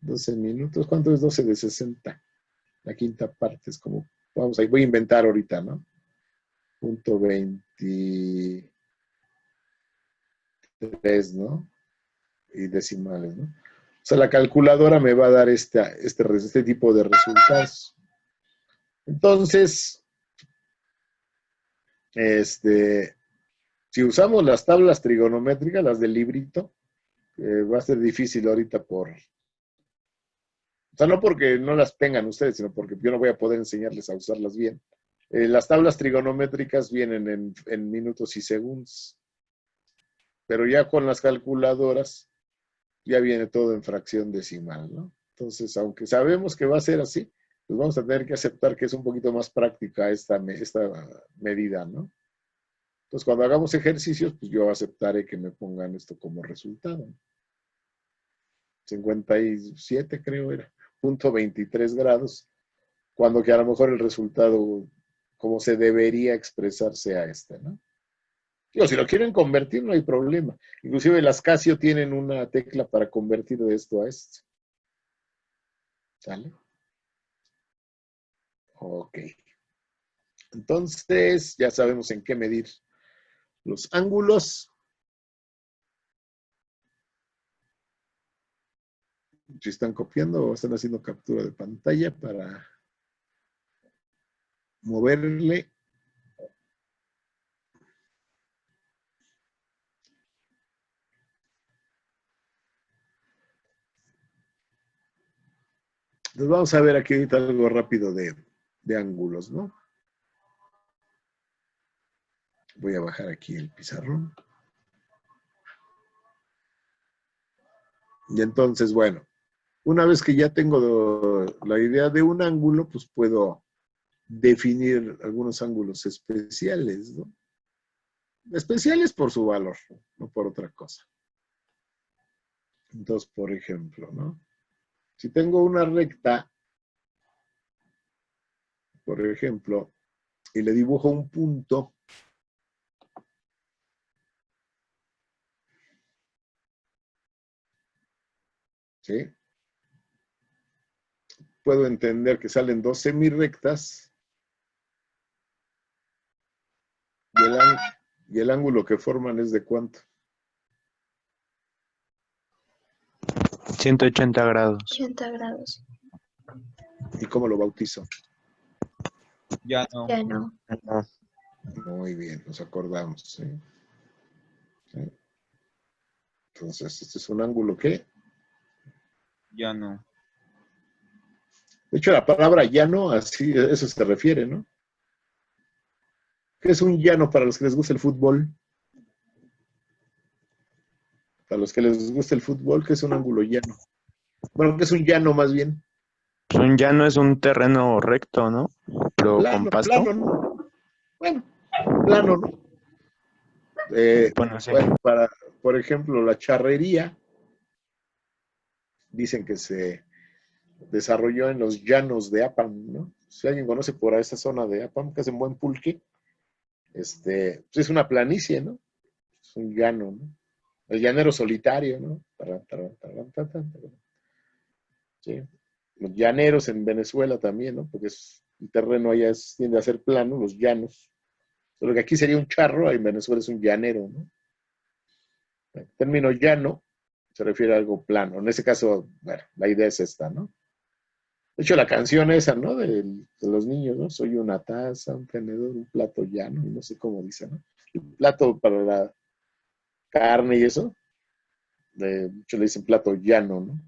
12 minutos. ¿Cuánto es 12 de 60? La quinta parte es como, vamos, ahí voy a inventar ahorita, ¿no? Punto 23, ¿no? Y decimales, ¿no? O sea, la calculadora me va a dar este tipo de resultados. Entonces, si usamos las tablas trigonométricas, las del librito, va a ser difícil ahorita o sea, no porque no las tengan ustedes, sino porque yo no voy a poder enseñarles a usarlas bien. Las tablas trigonométricas vienen en minutos y segundos, pero ya con las calculadoras ya viene todo en fracción decimal, ¿no? Entonces, aunque sabemos que va a ser así, pues vamos a tener que aceptar que es un poquito más práctica esta medida, ¿no? Entonces, cuando hagamos ejercicios, pues yo aceptaré que me pongan esto como resultado. 57, creo era, 0.23 grados, cuando que a lo mejor el resultado, como se debería expresar, sea este, ¿no? Digo, si lo quieren convertir, no hay problema. Inclusive las Casio tienen una tecla para convertir de esto a esto. ¿Sale? Ok. Entonces, ya sabemos en qué medir los ángulos. Si están copiando o están haciendo captura de pantalla para moverle. Entonces vamos a ver aquí ahorita algo rápido de ángulos, ¿no? Voy a bajar aquí el pizarrón. Y entonces, bueno, una vez que ya tengo la idea de un ángulo, pues puedo definir algunos ángulos especiales, ¿no? Especiales por su valor, no por otra cosa. Entonces, por ejemplo, ¿no? Si tengo una recta, por ejemplo, y le dibujo un punto, ¿sí? Puedo entender que salen dos semirrectas y el ángulo que forman es ¿de cuánto? 180 grados. 80 grados. ¿Y cómo lo bautizo? Ya no. Ya no. No. Muy bien, nos acordamos, ¿sí? ¿Sí? Entonces, este es un ángulo que, Ya no. de hecho, la palabra llano, así, eso se refiere, ¿no? ¿Qué es un llano para los que les gusta el fútbol? Para los que les gusta el fútbol, ¿qué es un ángulo llano? Bueno, ¿qué es un llano más bien? Pues un llano es un terreno recto, ¿no? Pero con Plano, pasto. plano, ¿no? Bueno, plano, ¿no? Bueno, sí. Bueno, por ejemplo, la charrería, dicen que se desarrolló en los llanos de Apam, ¿no? Si alguien conoce por esa zona de Apam, que hacen buen pulque, pues es una planicie, ¿no? Es un llano, ¿no? El llanero solitario, ¿no? Sí. Los llaneros en Venezuela también, ¿no? Porque el terreno allá tiende a ser plano, los llanos. Solo que aquí sería un charro, en Venezuela es un llanero, ¿no? El término llano se refiere a algo plano. En ese caso, bueno, la idea es esta, ¿no? De hecho, la canción esa, ¿no? De los niños, ¿no? Soy una taza, un tenedor, un plato llano, y no sé cómo dice, ¿no? El plato para la carne y eso, de hecho le dicen plato llano, ¿no?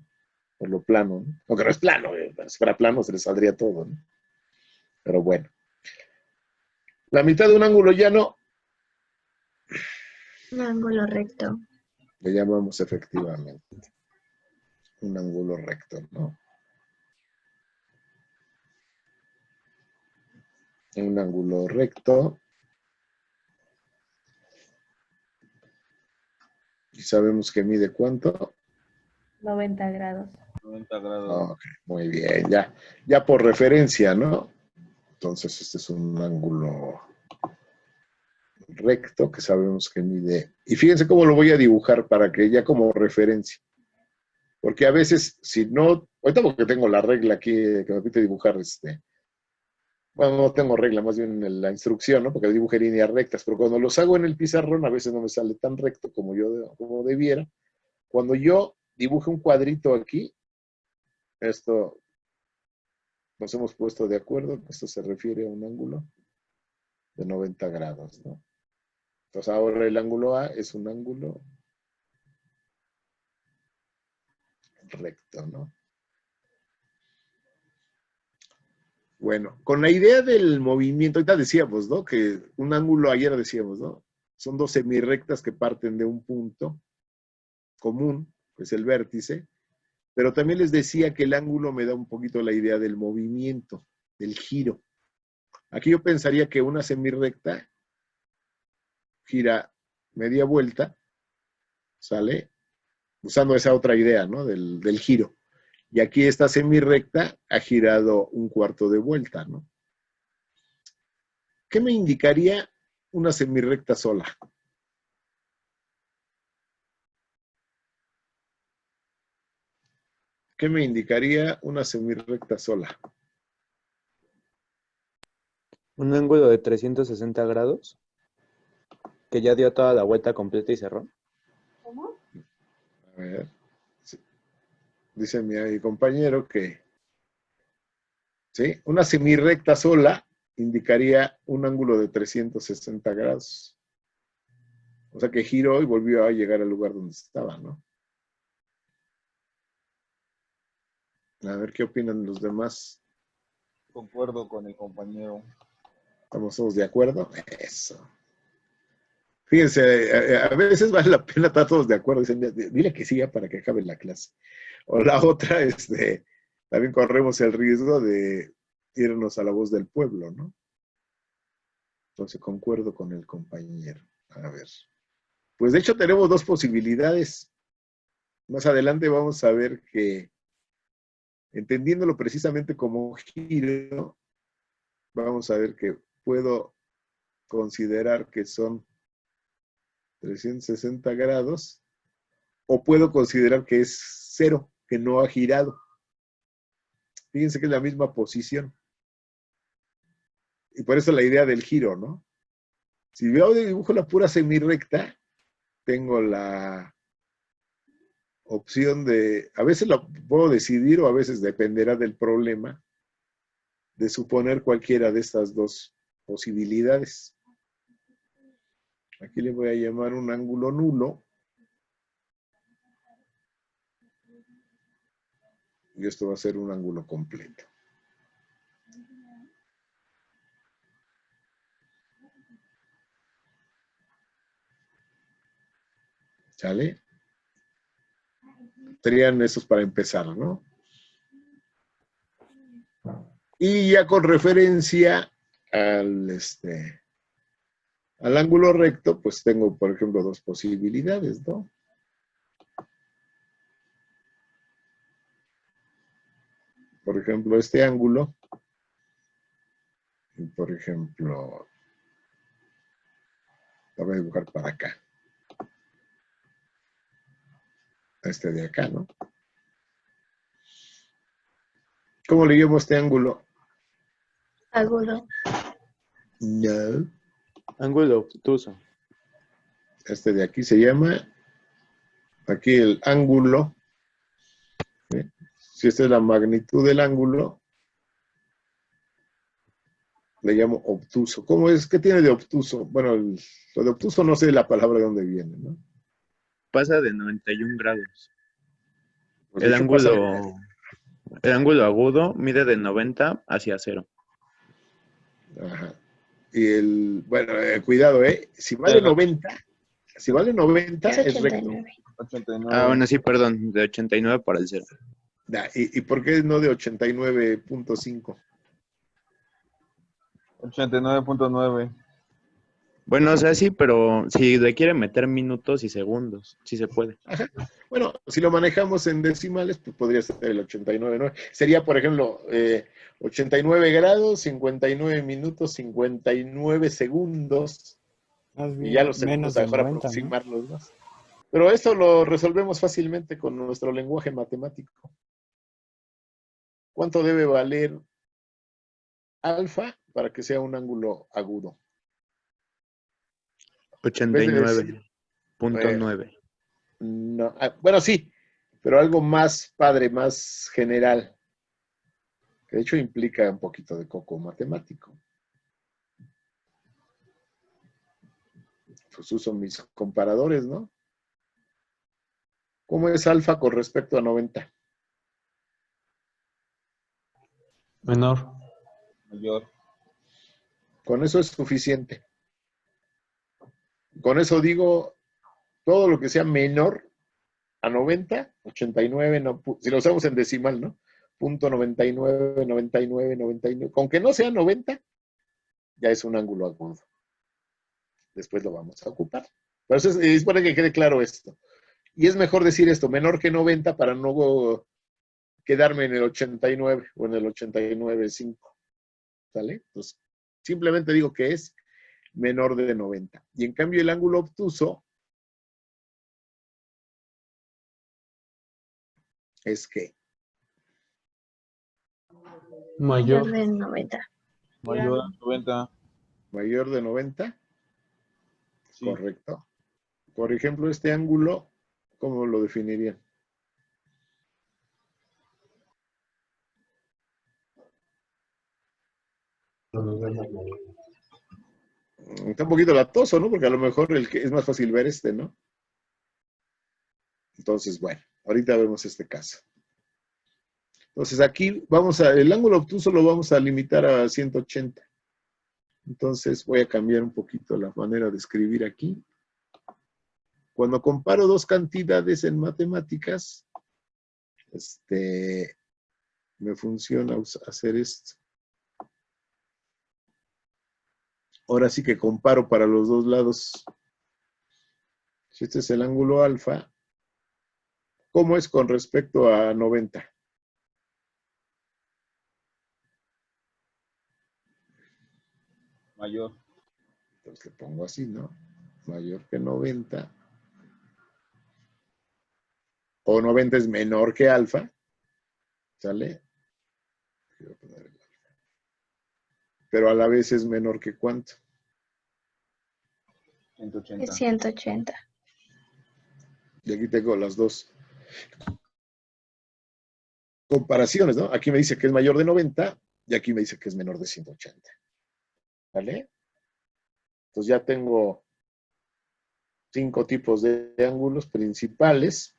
Por lo plano, ¿no? Aunque no es plano, si fuera plano se le saldría todo, ¿no? Pero bueno. La mitad de un ángulo llano Un ángulo recto. le llamamos efectivamente un ángulo recto, ¿no? Un ángulo recto. Y sabemos que mide ¿cuánto? 90 grados. 90 grados. Ok, muy bien, ya por referencia, ¿no? Entonces este es un ángulo recto que sabemos que mide. Y fíjense cómo lo voy a dibujar para que ya como referencia. Porque a veces, si no, ahorita porque tengo la regla aquí que me permite dibujar bueno, no tengo regla, más bien en la instrucción, ¿no? Porque dibujé líneas rectas, pero cuando los hago en el pizarrón a veces no me sale tan recto como debiera. Cuando yo dibuje un cuadrito aquí, esto nos hemos puesto de acuerdo, esto se refiere a un ángulo de 90 grados, ¿no? Entonces ahora el ángulo A es un ángulo recto, ¿no? Bueno, con la idea del movimiento, ahorita decíamos, ¿no? Que un ángulo, ayer decíamos, ¿no? Son dos semirrectas que parten de un punto común, que es el vértice, pero también les decía que el ángulo me da un poquito la idea del movimiento, del giro. Aquí yo pensaría que una semirrecta gira media vuelta, ¿sale? Usando esa otra idea, ¿no? Del giro. Y aquí esta semirrecta ha girado un cuarto de vuelta, ¿no? ¿Qué me indicaría una semirrecta sola? ¿Qué me indicaría una semirrecta sola? Un ángulo de 360 grados, que ya dio toda la vuelta completa y cerró. A ver. Sí. Dice mi compañero que, ¿sí? Una semirrecta sola indicaría un ángulo de 360 grados. O sea que giró y volvió a llegar al lugar donde estaba, ¿no? A ver qué opinan los demás. Concuerdo con el compañero. ¿Estamos todos de acuerdo? Eso. Fíjense, a veces vale la pena estar todos de acuerdo. Dicen, dile que siga para que acabe la clase. O la otra, también corremos el riesgo de irnos a la voz del pueblo, ¿no? Entonces concuerdo con el compañero. A ver. Pues de hecho tenemos dos posibilidades. Más adelante vamos a ver que, entendiéndolo precisamente como giro, vamos a ver que puedo considerar que son 360 grados, o puedo considerar que es cero, que no ha girado. Fíjense que es la misma posición. Y por eso la idea del giro, ¿no? Si yo dibujo la pura semirrecta, tengo la opción de, a veces lo puedo decidir o a veces dependerá del problema, de suponer cualquiera de estas dos posibilidades. Aquí le voy a llamar un ángulo nulo. Y esto va a ser un ángulo completo. ¿Sale? Serían esos para empezar, ¿no? Y ya con referencia al ángulo recto, pues tengo, por ejemplo, dos posibilidades, ¿no? Por ejemplo, este ángulo. Y por ejemplo, lo voy a dibujar para acá. Este de acá, ¿no? ¿Cómo le llamo este ángulo? Ángulo. No. Ángulo obtuso. Este de aquí se llama, aquí el ángulo. ¿Sí? Si esta es la magnitud del ángulo, le llamo obtuso. ¿Cómo es? ¿Qué tiene de obtuso? Bueno, lo de obtuso no sé la palabra de dónde viene, ¿no? Pasa de 91 grados. Pues de hecho pasa de- El ángulo agudo mide de 90 hacia 0. Ajá. Y bueno, cuidado, si vale 90, Es es recto. 89. 89. Bueno, sí, perdón, de 89 para el 0. ¿Y por qué no de 89.5? 89.9. Bueno, o sea, sí, pero si le quiere meter minutos y segundos, sí se puede. Ajá. Bueno, si lo manejamos en decimales, pues podría ser el 89.9. Sería, por ejemplo, 89 grados, 59 minutos, 59 segundos. Más Y ya bien los menos segundos a de mejor 90, ¿no? aproximarlos más. Pero esto lo resolvemos fácilmente con nuestro lenguaje matemático. ¿Cuánto debe valer alfa para que sea un ángulo agudo? En vez de decir, 89.9. no, bueno, sí, pero algo más padre, más general, que de hecho implica un poquito de coco matemático. Pues uso mis comparadores, ¿no? ¿Cómo es alfa con respecto a 90? Menor. Mayor. Con eso es suficiente. Con eso digo, todo lo que sea menor a 90, 89, no, si lo usamos en decimal, ¿no? Punto 99, 99, 99. Con que no sea 90, ya es un ángulo agudo. Después lo vamos a ocupar. Pero eso es para que quede claro esto. Y es mejor decir esto, menor que 90 para no quedarme en el 89 o en el 89.5. ¿Sale? Entonces, simplemente digo que es menor de 90. Y en cambio el ángulo obtuso es que Mayor. De 90. Mayor a 90. mayor de 90, Sí. correcto. Por ejemplo, este ángulo, ¿cómo lo definirían? Está un poquito latoso, ¿no? Porque a lo mejor el que es más fácil ver este, ¿no? Entonces, bueno, ahorita vemos este caso. Entonces aquí el ángulo obtuso lo vamos a limitar a 180. Entonces voy a cambiar un poquito la manera de escribir aquí. Cuando comparo dos cantidades en matemáticas, me funciona hacer esto. Ahora sí que comparo para los dos lados. Si este es el ángulo alfa, ¿cómo es con respecto a 90? Mayor. Entonces le pongo así, ¿no? Mayor que 90. O 90 es menor que alfa. ¿Sale? Quiero poner el alfa. Pero a la vez es menor que ¿cuánto? 180. Es 180. Y aquí tengo las dos comparaciones, ¿no? Aquí me dice que es mayor de 90 y aquí me dice que es menor de 180. ¿Vale? Entonces ya tengo 5 tipos de ángulos principales.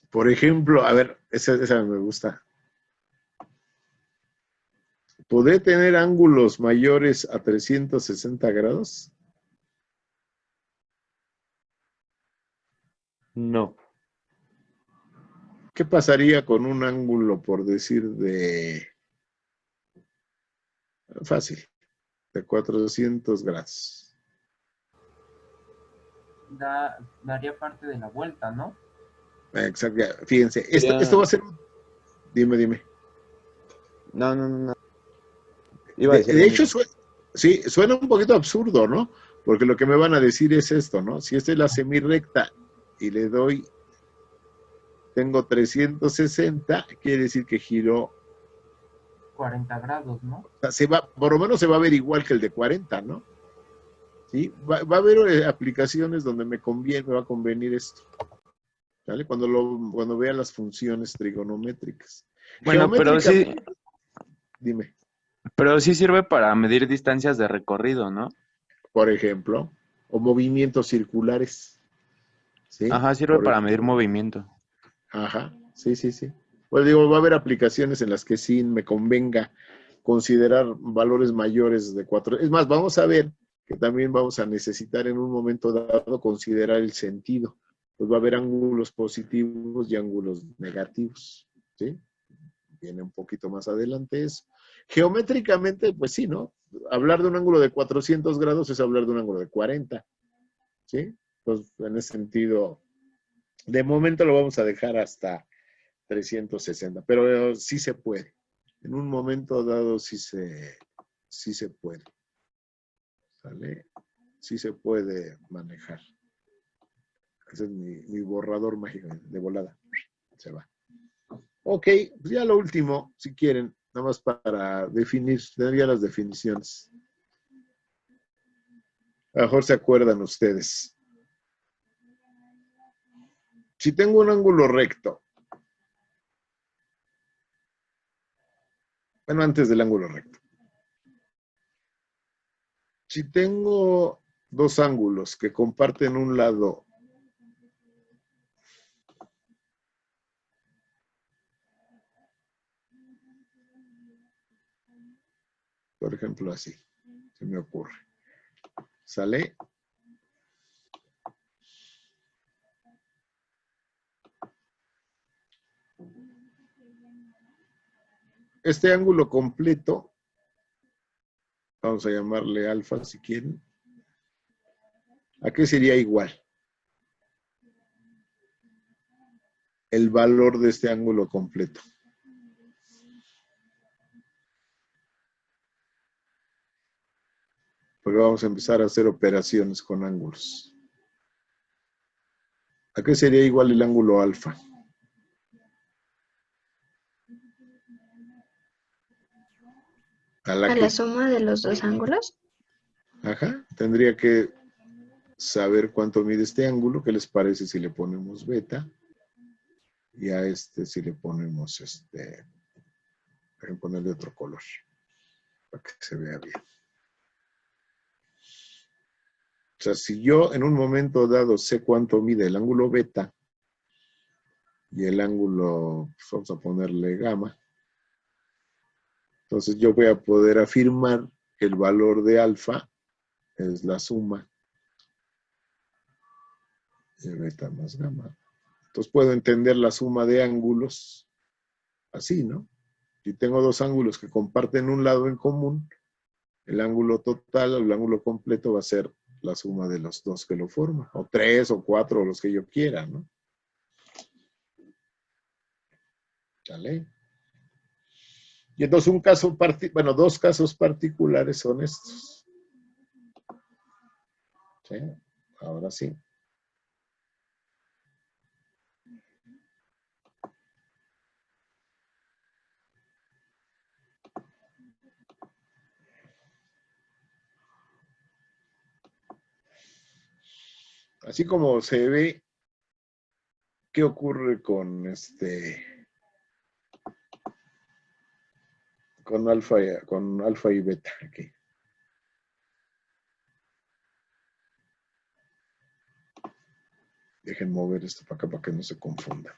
Por ejemplo, a ver, esa me gusta. ¿Podré tener ángulos mayores a 360 grados? No. ¿Qué pasaría con un ángulo, por decir, fácil, de 400 grados? Daría parte de la vuelta, ¿no? Exacto. Fíjense, Sería- esto va a ser... Dime. No. Iba a decir De lo hecho, mismo. sí, suena un poquito absurdo, ¿no? Porque lo que me van a decir es esto, ¿no? Si esta es la semirrecta y le doy, tengo 360, quiere decir que giró, 40 grados, ¿no? o sea, por lo menos se va a ver igual que el de 40, ¿no? ¿Sí? Va a haber aplicaciones donde me va a convenir esto, ¿vale? Cuando vea las funciones trigonométricas. Bueno, Dime, pero sí sirve para medir distancias de recorrido, ¿no? por ejemplo, o movimientos circulares, ¿sí? Ajá, sirve para medir movimiento. Ajá, sí. Pues digo, va a haber aplicaciones en las que sí me convenga considerar valores mayores de 4. Es más, vamos a ver que también vamos a necesitar en un momento dado considerar el sentido. Pues va a haber ángulos positivos y ángulos negativos, ¿sí? Viene un poquito más adelante eso. Geométricamente, pues sí, ¿no? Hablar de un ángulo de 400 grados es hablar de un ángulo de 40, ¿sí? Entonces, en ese sentido, de momento lo vamos a dejar hasta 360, pero sí se puede. En un momento dado sí se puede. ¿Sale? Sí se puede manejar. Ese es mi borrador mágico de volada. Se va. Ok, pues ya lo último, si quieren, nada más para definir, tener ya las definiciones. A lo mejor se acuerdan ustedes. Si tengo un ángulo recto, bueno, antes del ángulo recto. Si tengo dos ángulos que comparten un lado por ejemplo así, se me ocurre. ¿Sale? Este ángulo completo Vamos a llamarle alfa si quieren. ¿A qué sería igual? El valor de este ángulo completo. Porque vamos a empezar a hacer operaciones con ángulos. ¿A qué sería igual el ángulo alfa? ¿A la suma de los dos ángulos? Ajá, tendría que saber cuánto mide este ángulo, qué les parece si le ponemos beta, y a este si le ponemos voy a ponerle otro color, para que se vea bien. O sea, si yo en un momento dado sé cuánto mide el ángulo beta, y el ángulo, pues vamos a ponerle gamma, entonces yo voy a poder afirmar que el valor de alfa es la suma de beta más gamma. Entonces puedo entender la suma de ángulos así, ¿no? Si tengo dos ángulos que comparten un lado en común, el ángulo total o el ángulo completo va a ser la suma de los dos que lo forman, o 3 o 4 o los que yo quiera, ¿no? ¿Vale? Y entonces dos casos particulares son estos. ¿Sí? Ahora sí. Así como se ve, ¿qué ocurre con con alfa y beta aquí? Dejen mover esto para acá para que no se confunda.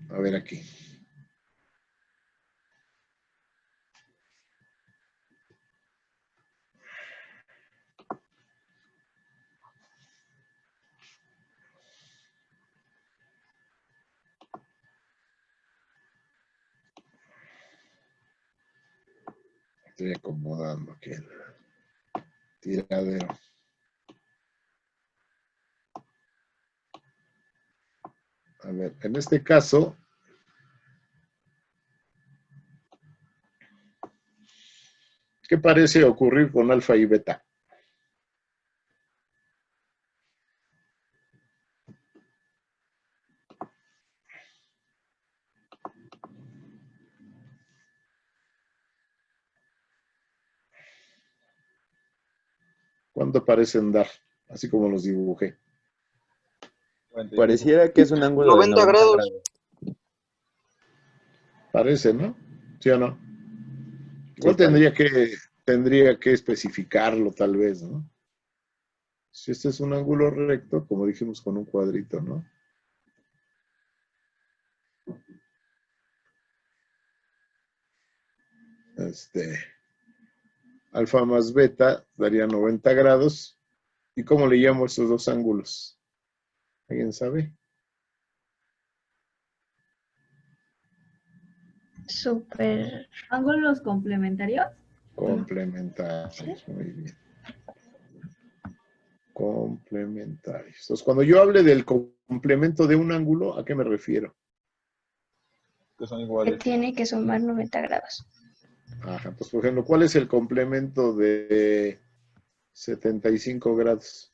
A ver aquí. Estoy acomodando aquí el tiradero. A ver, en este caso, ¿qué parece ocurrir con alfa y beta? ¿Cuándo parecen dar? Así como los dibujé. 45. Pareciera que es un ángulo de 90 90 grados. grados. Parece, ¿no? ¿Sí o no? Igual Sí, tendría que especificarlo tal vez, ¿no? Si este es un ángulo recto, como dijimos con un cuadrito, ¿no? Alfa más beta daría 90 grados. ¿Y cómo le llamo a estos dos ángulos? ¿Alguien sabe? Súper. ¿Ángulos complementarios? Complementarios, muy bien. Complementarios. Entonces, cuando yo hable del complemento de un ángulo, ¿a qué me refiero? Que son Que iguales. tiene que sumar 90 grados. Ajá, pues por ejemplo, ¿cuál es el complemento de 75 grados?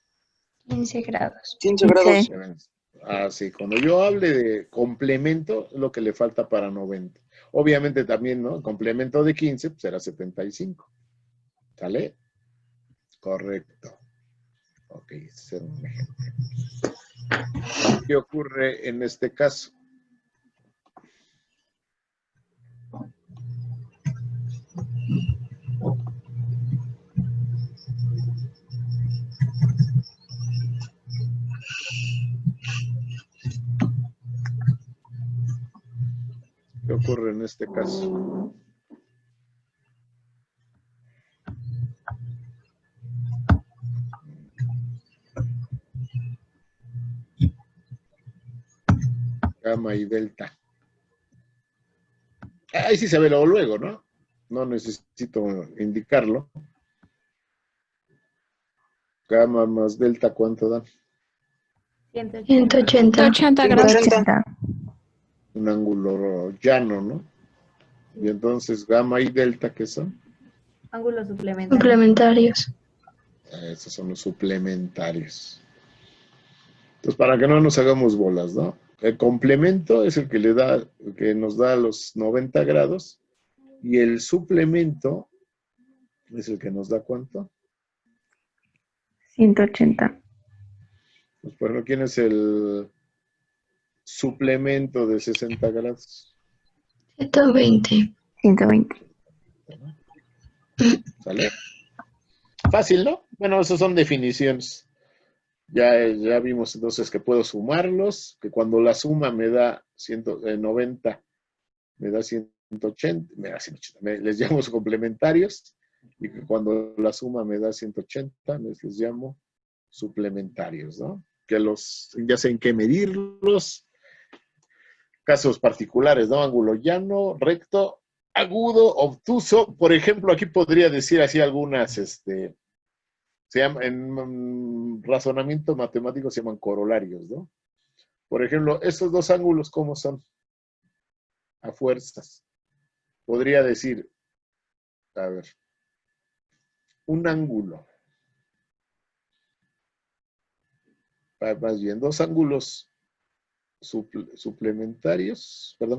15 grados. 15 grados. Ah, sí, cuando yo hable de complemento, es lo que le falta para 90. Obviamente también, ¿no? El complemento de 15 pues será 75. ¿Sale? Correcto. Ok, ese es un ejemplo. ¿Qué ocurre en este caso? ¿Qué ocurre en este caso? gamma y delta. Ahí sí se ve luego, ¿no? No necesito indicarlo. Gamma más delta, ¿cuánto dan? 180. 180 grados. 180. Un ángulo llano, ¿no? Y entonces gamma y delta, ¿qué son? Ángulos suplementarios. Estos son los suplementarios. Entonces, para que no nos hagamos bolas, ¿no? El complemento es el que que nos da los 90 grados, y el suplemento es el que nos da ¿cuánto? 180. Pues, por ejemplo, ¿quién es el suplemento de 60 grados? 120. 120. ¿Sale? Fácil, ¿no? Bueno, esas son definiciones. Ya vimos entonces que puedo sumarlos, que cuando la suma me da 90, me da 180, les llamo complementarios, y que cuando la suma me da 180, les llamo suplementarios, ¿no? Que ya sé en qué medirlos. Casos particulares, ¿no? Ángulo llano, recto, agudo, obtuso. Por ejemplo, aquí podría decir así algunas, se llama, en razonamiento matemático se llaman corolarios, ¿no? Por ejemplo, estos dos ángulos, ¿cómo son? A fuerzas. Podría decir, a ver, un ángulo, más bien, dos ángulos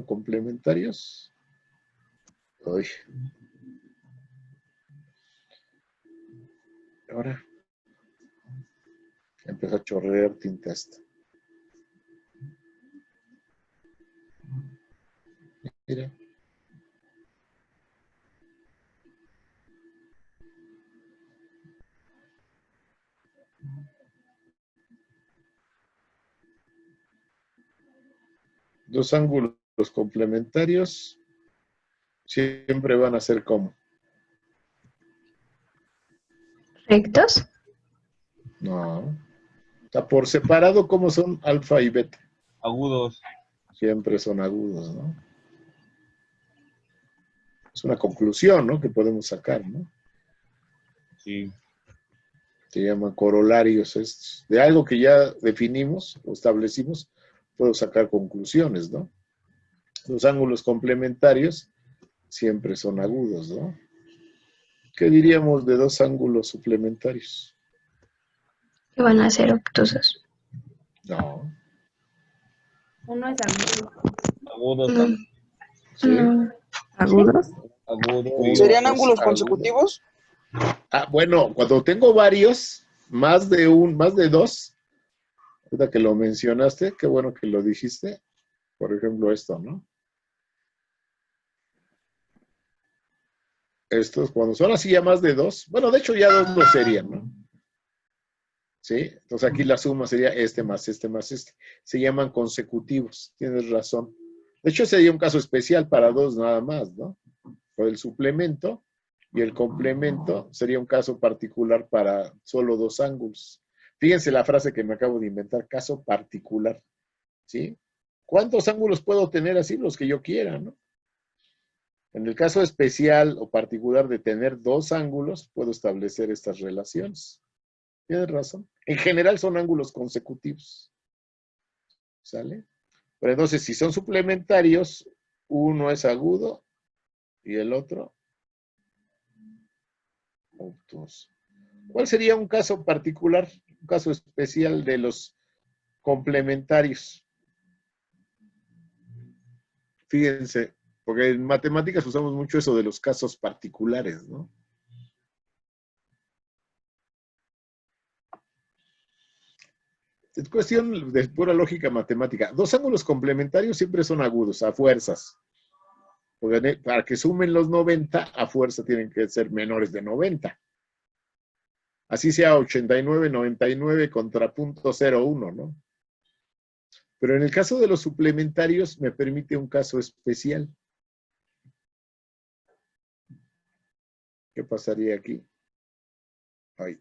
complementarios. Uy. Ahora empezó a chorrear tinta esta. Mira. Dos ángulos complementarios siempre van a ser como. ¿Rectos? No. O sea, por separado, ¿cómo son alfa y beta? Agudos. Siempre son agudos, ¿no? Es una conclusión, ¿no? Que podemos sacar, ¿no? Sí. Se llaman corolarios estos. De algo que ya definimos o establecimos, puedo sacar conclusiones, ¿no? Los ángulos complementarios siempre son agudos, ¿no? ¿Qué diríamos de dos ángulos suplementarios? Que van a ser obtusos. No. Uno es agudo. Agudos. No. ¿Sí? No. ¿Agudos? Agudos. ¿Serían Es ángulos agudo. consecutivos? Bueno, cuando tengo varios, más de dos, ahorita que lo mencionaste, qué bueno que lo dijiste. Por ejemplo, esto, ¿no? Estos, cuando son así ya más de dos, bueno, de hecho ya dos lo serían, ¿no? ¿Sí? Entonces aquí la suma sería este más este más este. Se llaman consecutivos, tienes razón. De hecho sería un caso especial para dos nada más, ¿no? Por el suplemento y el complemento sería un caso particular para solo dos ángulos. Fíjense la frase que me acabo de inventar, caso particular, ¿sí? ¿Cuántos ángulos puedo tener así? Los que yo quiera, ¿no? En el caso especial o particular de tener dos ángulos, puedo establecer estas relaciones. Tienes razón. En general son ángulos consecutivos. ¿Sale? Pero entonces, si son suplementarios, uno es agudo y el otro obtuso. ¿Cuál sería un caso particular, un caso especial de los complementarios? Fíjense, porque en matemáticas usamos mucho eso de los casos particulares, ¿no? Es cuestión de pura lógica matemática. Dos ángulos complementarios siempre son agudos, a fuerzas. Porque para que sumen los 90, a fuerza tienen que ser menores de 90. Así sea 89, 99 contra 0.01, ¿no? Pero en el caso de los suplementarios me permite un caso especial. ¿Qué pasaría aquí? Ay.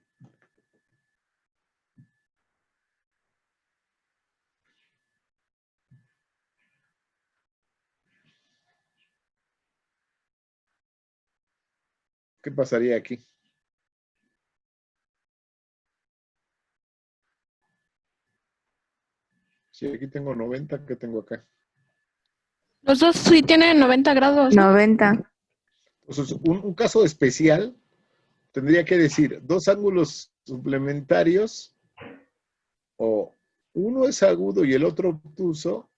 ¿qué pasaría aquí? Si aquí tengo 90, ¿qué tengo acá? Los dos sí tienen 90 grados, ¿no? 90. Entonces, un caso especial tendría que decir dos ángulos suplementarios, o uno es agudo y el otro obtuso,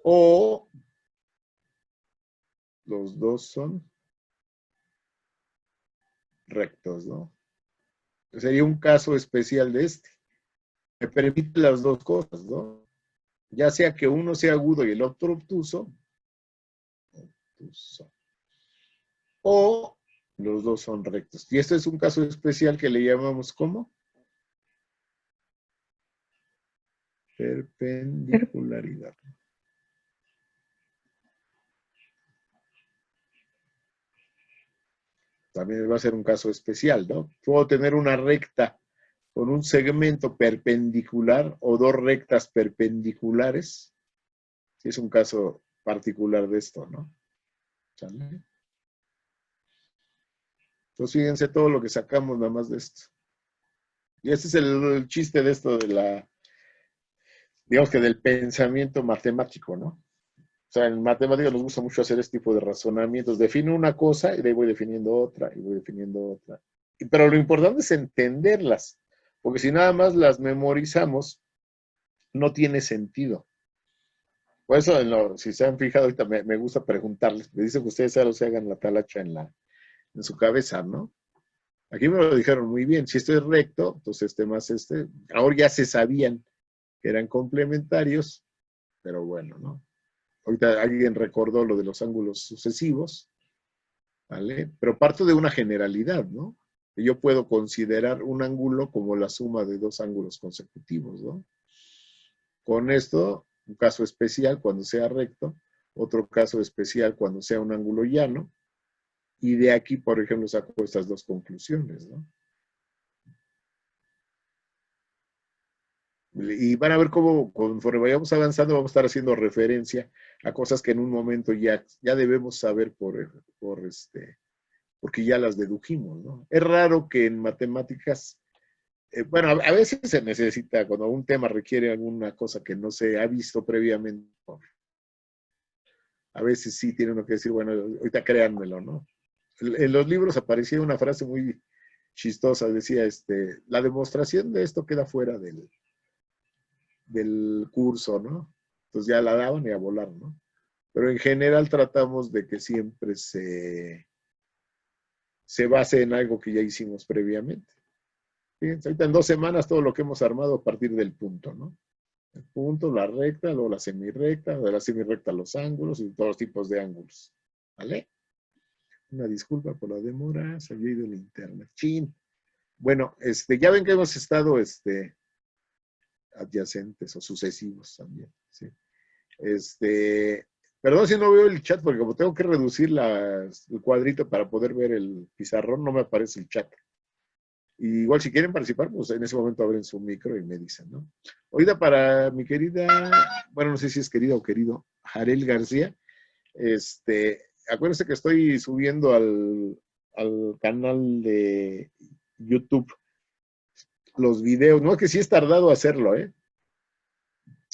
o los dos son rectos, ¿no? Sería un caso especial de este. Me permite las dos cosas, ¿no? Ya sea que uno sea agudo y el otro obtuso, o los dos son rectos. Y este es un caso especial que le llamamos ¿cómo? Perpendicularidad. También va a ser un caso especial, ¿no? Puedo tener una recta con un segmento perpendicular o dos rectas perpendiculares. Si es un caso particular de esto, ¿no? ¿Sale? Entonces, fíjense todo lo que sacamos nada más de esto. Y ese es el chiste de esto de la, digamos que del pensamiento matemático, ¿no? O sea, en matemáticas nos gusta mucho hacer este tipo de razonamientos. Defino una cosa y de ahí voy definiendo otra y voy definiendo otra. Pero lo importante es entenderlas, porque si nada más las memorizamos, no tiene sentido. Por eso, si se han fijado, ahorita me gusta preguntarles. Me dicen que ustedes ya se hagan la talacha en su cabeza, ¿no? Aquí me lo dijeron muy bien. Si esto es recto, entonces este más este. Ahora ya se sabían que eran complementarios, pero bueno, ¿no? Ahorita alguien recordó lo de los ángulos sucesivos, ¿vale? Pero parto de una generalidad, ¿no? Yo puedo considerar un ángulo como la suma de dos ángulos consecutivos, ¿no? Con esto, un caso especial cuando sea recto, otro caso especial cuando sea un ángulo llano, y de aquí, por ejemplo, saco estas dos conclusiones, ¿no? Y van a ver cómo conforme vayamos avanzando vamos a estar haciendo referencia a cosas que en un momento ya debemos saber porque ya las dedujimos, ¿no? Es raro que en matemáticas, bueno, a veces se necesita, cuando un tema requiere alguna cosa que no se ha visto previamente, a veces sí tiene uno que decir, bueno, ahorita créanmelo, ¿no? En los libros aparecía una frase muy chistosa, decía, la demostración de esto queda fuera del curso, ¿no? Entonces ya la daban y a volar, ¿no? Pero en general tratamos de que siempre se base en algo que ya hicimos previamente. Fíjense, ahorita en 2 semanas todo lo que hemos armado a partir del punto, ¿no? El punto, la recta, luego la semirrecta, de la semirrecta los ángulos y todos los tipos de ángulos. ¿Vale? Una disculpa por la demora, se había ido el internet. Chin. Bueno, ya ven que hemos estado adyacentes o sucesivos también. ¿Sí? Perdón si no veo el chat, porque como tengo que reducir el cuadrito para poder ver el pizarrón, no me aparece el chat. Y igual si quieren participar, pues en ese momento abren su micro y me dicen, ¿no? Ahorita para mi querida, bueno, no sé si es querida o querido, Jarel García, acuérdense que estoy subiendo al canal de YouTube los videos, no, que sí es tardado hacerlo, ¿eh?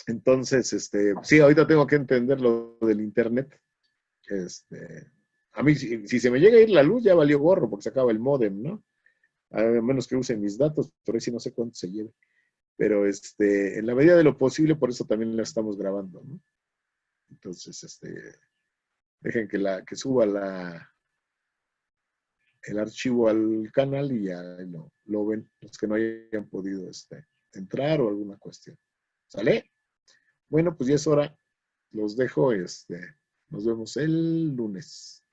Entonces, sí, ahorita tengo que entender lo del internet. A mí, si se me llega a ir la luz, ya valió gorro, porque se acaba el módem, ¿no? A menos que use mis datos, por ahí sí no sé cuánto se lleve. Pero en la medida de lo posible, por eso también la estamos grabando, ¿no? Entonces, dejen que suba el archivo al canal y ya lo ven los que no hayan podido entrar o alguna cuestión. ¿Sale? Bueno, pues ya es hora. Los dejo. Nos vemos el lunes.